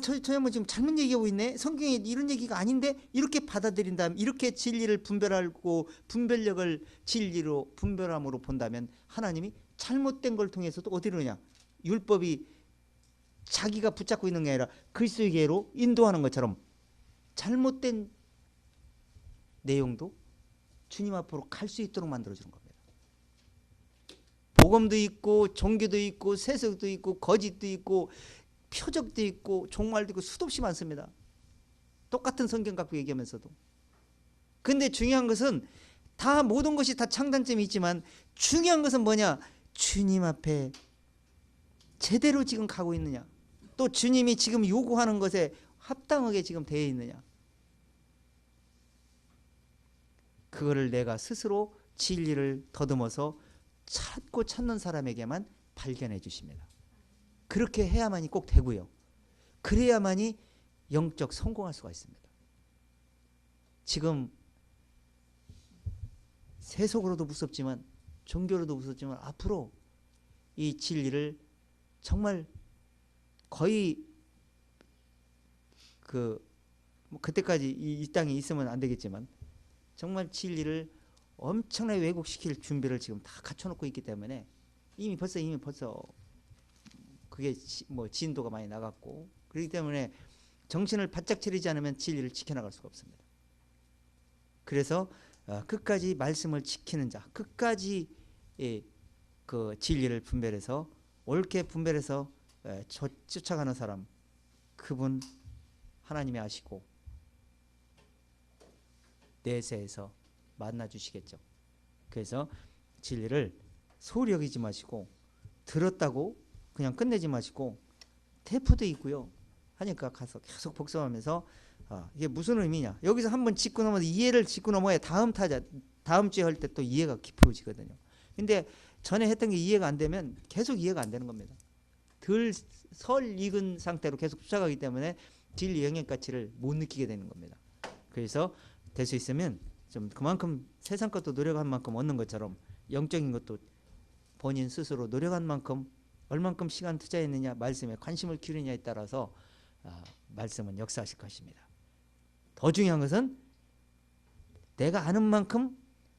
저 양반 지금 잘못 얘기하고 있네. 성경에 이런 얘기가 아닌데 이렇게 받아들인다면, 이렇게 진리를 분별하고 분별력을 진리로 분별함으로 본다면 하나님이 잘못된 걸 통해서도 어디로 오냐, 율법이 자기가 붙잡고 있는 게 아니라 그리스도에게로 인도하는 것처럼 잘못된 내용도 주님 앞으로 갈 수 있도록 만들어주는 겁니다. 복음도 있고 종교도 있고 세속도 있고 거짓도 있고 표적도 있고 종말도 있고 수도 없이 많습니다. 똑같은 성경 갖고 얘기하면서도. 근데 중요한 것은 다 모든 것이 다 장단점이 있지만 중요한 것은 뭐냐, 주님 앞에 제대로 지금 가고 있느냐, 또 주님이 지금 요구하는 것에 합당하게 지금 되어 있느냐, 그거를 내가 스스로 진리를 더듬어서 찾고 찾는 사람에게만 발견해 주십니다. 그렇게 해야만이 꼭 되고요. 그래야만이 영적 성공할 수가 있습니다. 지금 세속으로도 무섭지만 종교로도 무섭지만 앞으로 이 진리를 정말 거의 그때까지 이 땅에 있으면 안 되겠지만 정말 진리를 엄청나게 왜곡시킬 준비를 지금 다 갖춰놓고 있기 때문에 이미 벌써 그게 진도가 많이 나갔고, 그렇기 때문에 정신을 바짝 차리지 않으면 진리를 지켜나갈 수가 없습니다. 그래서 끝까지 말씀을 지키는 자, 끝까지 그 진리를 분별해서 옳게 분별해서 쫓아가는 사람, 그분 하나님이 아시고 내세에서 만나 주시겠죠. 그래서 진리를 소홀히 여기지 마시고 들었다고 그냥 끝내지 마시고 테이프도 있고요 하니까 가서 계속 복습하면서 이게 무슨 의미냐, 여기서 한번 짚고 넘어서 이해를 짚고 넘어야 다음 주에 할 때 또 이해가 깊어지거든요. 근데 전에 했던 게 이해가 안 되면 계속 이해가 안 되는 겁니다. 덜 익은 상태로 계속 쫓아가기 때문에 진리 영역 가치를 못 느끼게 되는 겁니다. 그래서 될 수 있으면 좀 그만큼 세상 것도 노력한 만큼 얻는 것처럼 영적인 것도 본인 스스로 노력한 만큼 얼만큼 시간 투자했느냐, 말씀에 관심을 기울이냐에 따라서 말씀은 역사하실 것입니다. 더 중요한 것은 내가 아는 만큼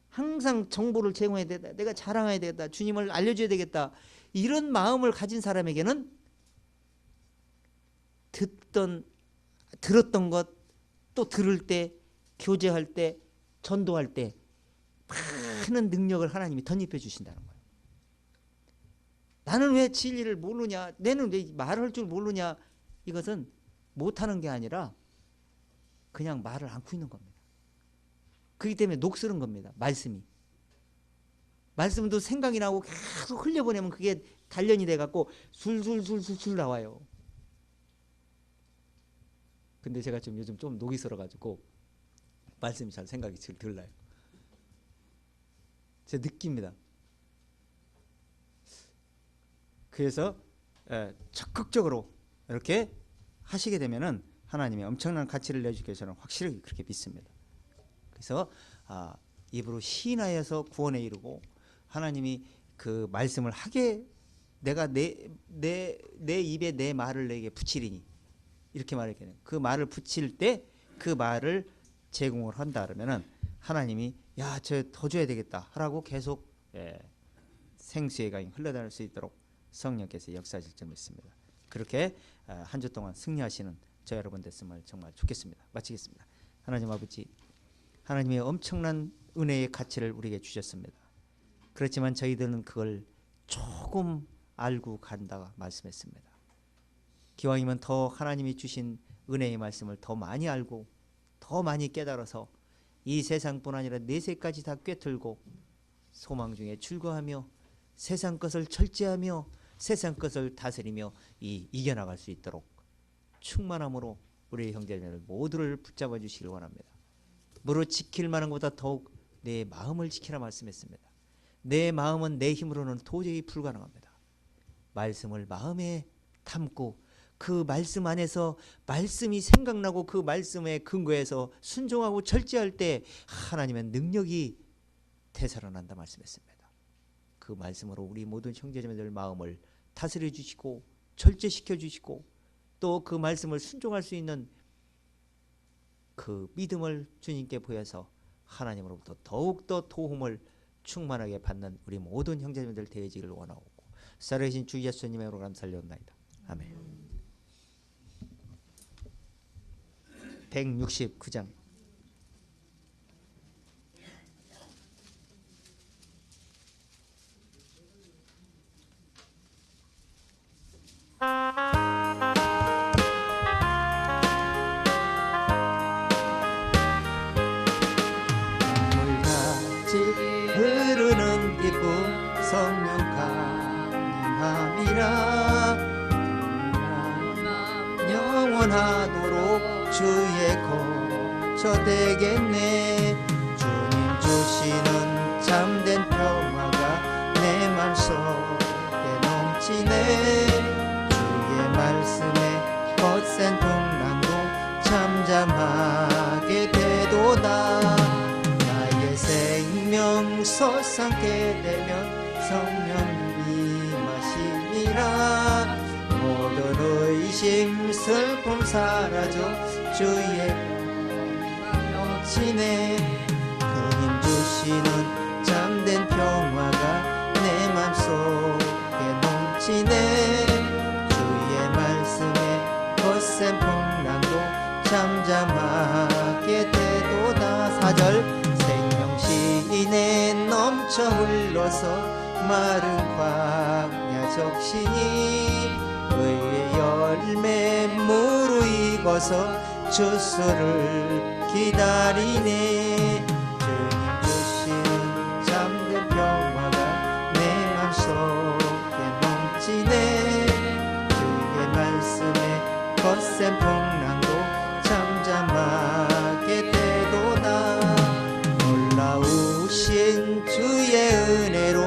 항상 정보를 제공해야 되겠다, 내가 자랑해야 되겠다, 주님을 알려줘야 되겠다, 이런 마음을 가진 사람에게는 들었던 것, 또 들을 때, 교제할 때, 전도할 때 많은 능력을 하나님이 덧입혀 주신다는 거예요. 나는 왜 진리를 모르냐, 내는 왜 말을 할 줄 모르냐, 이것은 못하는 게 아니라 그냥 말을 안고 있는 겁니다. 그렇기 때문에 녹슬은 겁니다. 말씀도 생각이 나고 계속 흘려보내면 그게 단련이 돼갖고 술술술술 나와요. 근데 제가 요즘 좀 녹이 슬어가지고 말씀이 잘 생각이 덜 나요. 제 느낍니다. 그래서 적극적으로 이렇게 하시게 되면은 하나님이 엄청난 가치를 내주게 저는 확실히 그렇게 믿습니다. 그래서 입으로 시인하여서 구원에 이르고 하나님이 그 말씀을 하게 내가 내 입에 내 말을 내게 붙이리니 이렇게 말했거든요. 그 말을 붙일 때 그 말을 제공을 한다 그러면은 하나님이 저 더 줘야 되겠다 하라고 계속 생수의 강이 흘러다닐 수 있도록 성령께서 역사하실 줄 믿습니다. 그렇게 한 주 동안 승리하시는 저 여러분 됐으면 정말 좋겠습니다. 마치겠습니다. 하나님 아버지, 하나님의 엄청난 은혜의 가치를 우리에게 주셨습니다. 그렇지만 저희들은 그걸 조금 알고 간다 말씀했습니다. 기왕이면 더 하나님이 주신 은혜의 말씀을 더 많이 알고 더 많이 깨달아서 이 세상뿐 아니라 내세까지 다 꿰뚫고 소망 중에 출구하며 세상 것을 절제하며 세상 것을 다스리며 이겨나갈 수 있도록 충만함으로 우리 형제자매들 모두를 붙잡아 주시길 원합니다. 무릇 지킬 만한 것보다 더욱 내 마음을 지키라 말씀했습니다. 내 마음은 내 힘으로는 도저히 불가능합니다. 말씀을 마음에 담고 그 말씀 안에서 말씀이 생각나고 그 말씀에 근거해서 순종하고 절제할 때 하나님의 능력이 되살아난다 말씀했습니다. 그 말씀으로 우리 모든 형제자매들 마음을 다스려 주시고 절제시켜 주시고 또 그 말씀을 순종할 수 있는 그 믿음을 주님께 보여서 하나님으로부터 더욱더 도움을 충만하게 받는 우리 모든 형제자매들 되어지기를 원하고 살아계신 주 예수님의 이름으로 감사드리옵나이다. 아멘. 169장 물같이 흐르는 기쁨 성령 강림함이라 영원하도록 주의 거처 되겠네. 주님 주시는 참된 평화가 내 맘속에 넘치네. 주의 말씀에 거센 풍랑도 잠잠하게 되도다. 나의 생명 솟상게 되면 성령이 임하시니라. 모든 의심 슬픔 사라져 주의 평강 넘치네. 그 힘 주시는 참된 평화가 내 맘속에 넘치네. 주의 말씀에 거센 풍랑도 잠잠하게 되도다. 4절 생명시인에 넘쳐 흘러서 마른 광야 적시니 의의 열매 무르익어서 주수를 기다리네. 주님 주시는 참된 평화가 내 맘속에 넘치네. 주의 말씀에 거센 풍랑도 잠잠하게 되도다. 놀라우신 주의 은혜로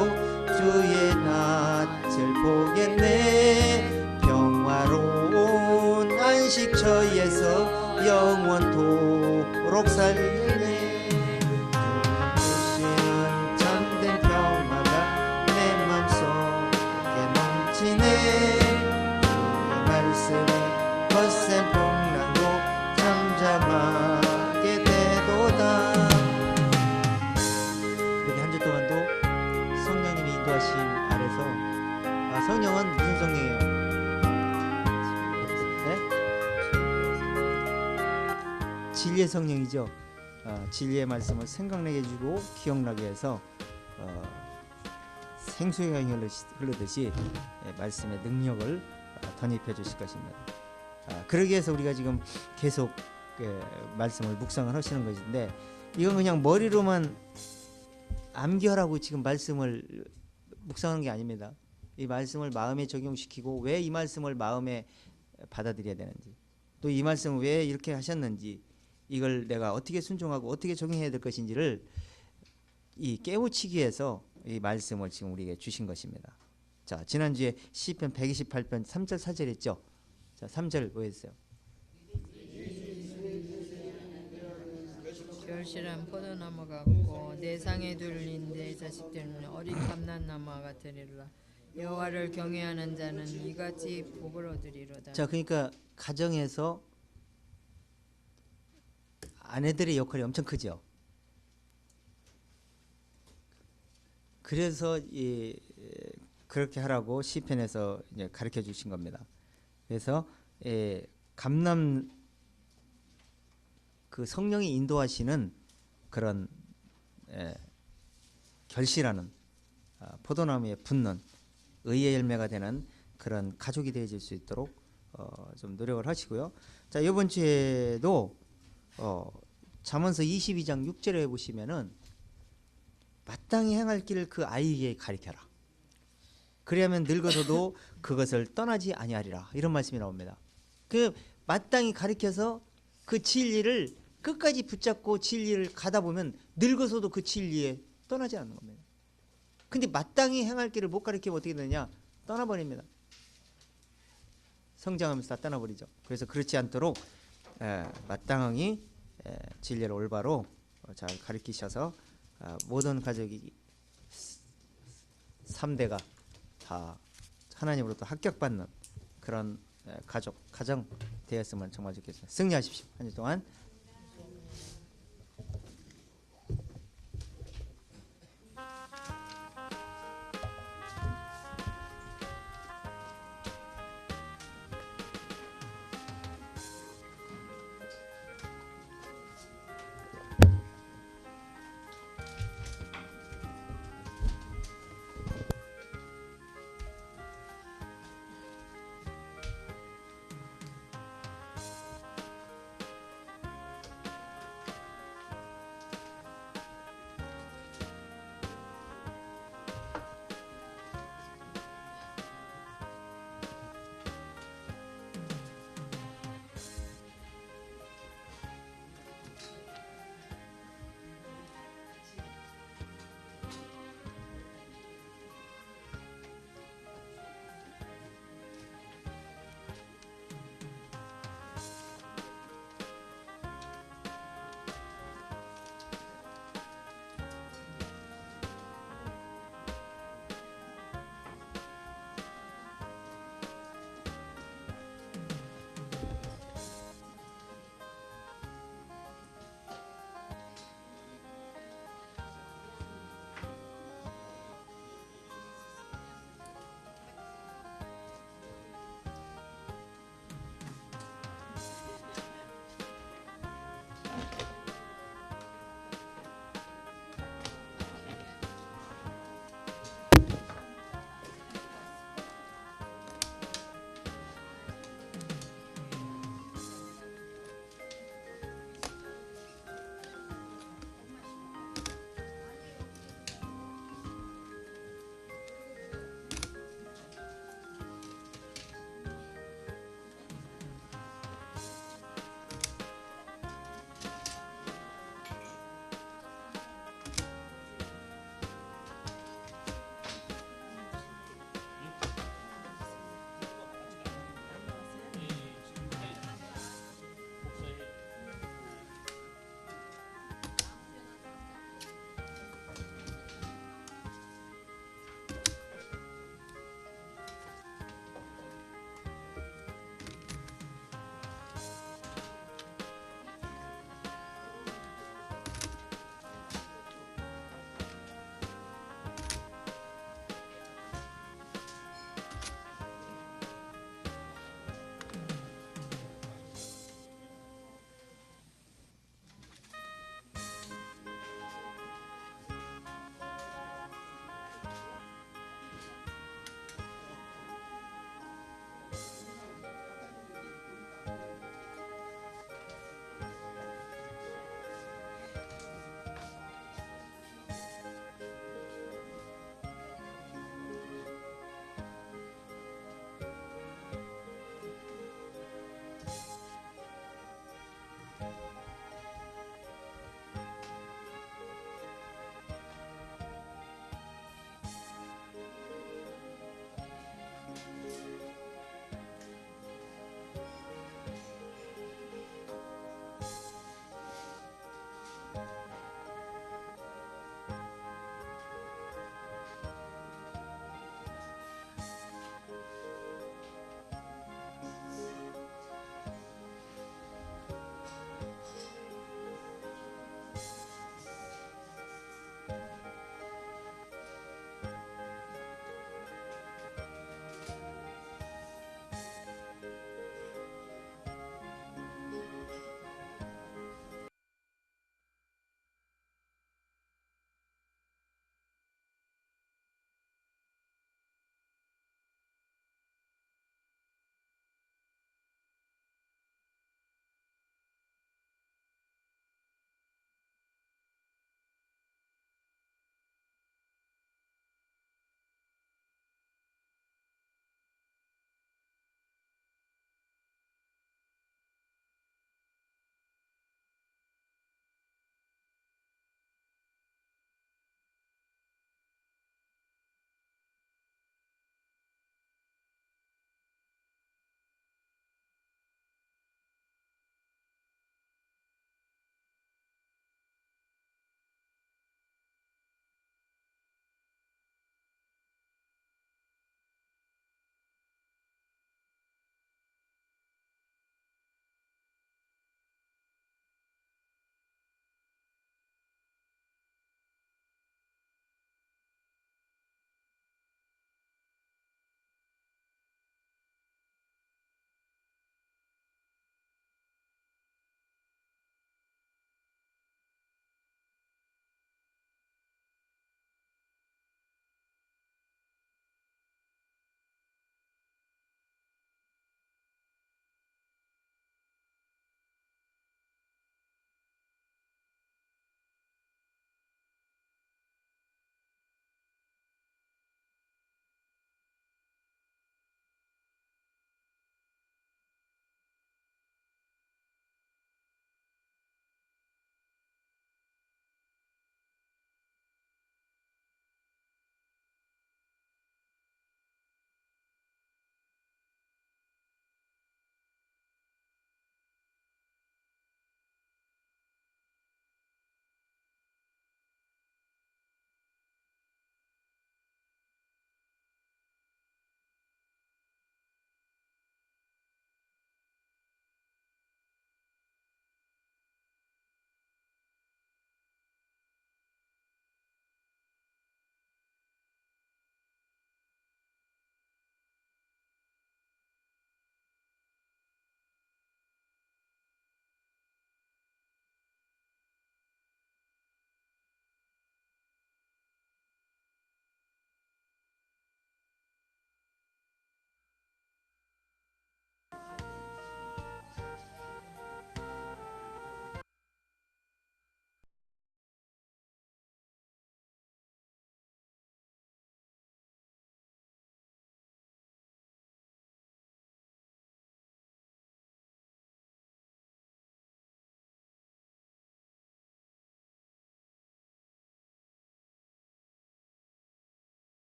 주의 낯을 보겠네. 평화로운 안식처에서 영원토록 살겠네. 주시는 참된 평화가 내 맘속에 넘치네. 주의 말씀에 거센 풍랑도 잠잠하게 되도다. 이렇게 한 주 동안도 성령님이 인도하심 아래서 성령은 무슨 성령이에요? 진리의 성령이죠. 진리의 말씀을 생각나게 해주고 기억나게 해서 생수의 강이 흐르듯이 말씀의 능력을 덧입혀 주실 것입니다. 그러기 위해서 우리가 지금 계속 말씀을 묵상을 하시는 것인데 이건 그냥 머리로만 암기하라고 지금 말씀을 묵상하는 게 아닙니다. 이 말씀을 마음에 적용시키고 왜 이 말씀을 마음에 받아들여야 되는지 또 이 말씀을 왜 이렇게 하셨는지 이걸 내가 어떻게 순종하고 어떻게 적용해야 될 것인지를 이 깨우치기 위해서 이 말씀을 지금 우리에게 주신 것입니다. 자, 지난주에 시편 128편 3절 4절 했죠. 자, 3절 뭐 했어요? 결실한 포도나무 같고 내 상에 둘린 내 자식들은 어린 감람나무와 같으리라. 여호와를 경외하는 자는 이같이 복을 얻으리로다. 자, 그러니까 가정에서 아내들의 역할이 엄청 크죠. 그래서 그렇게 하라고 시편에서 이제 가르쳐 주신 겁니다. 그래서 감람 그 성령이 인도하시는 그런 결실하는 포도나무에 붙는 의의 열매가 되는 그런 가족이 되어질 수 있도록 좀 노력을 하시고요. 자, 이번 주에도 잠언서 22장 6절에 보시면은 마땅히 행할 길을 그 아이에게 가르쳐라. 그리하면 늙어서도 그것을 떠나지 아니하리라. 이런 말씀이 나옵니다. 그 마땅히 가르쳐서 그 진리를 끝까지 붙잡고 진리를 가다 보면 늙어서도 그 진리에 떠나지 않는 겁니다. 근데 마땅히 행할 길을 못 가르치면 어떻게 되느냐? 떠나버립니다. 성장하면서 다 떠나버리죠. 그래서 그렇지 않도록 마땅히 진리를 올바로 잘 가르치셔서 모든 가족이 3대가 다 하나님으로부터 합격받는 그런 가정 되었으면 정말 좋겠습니다. 승리하십시오. 한 주 동안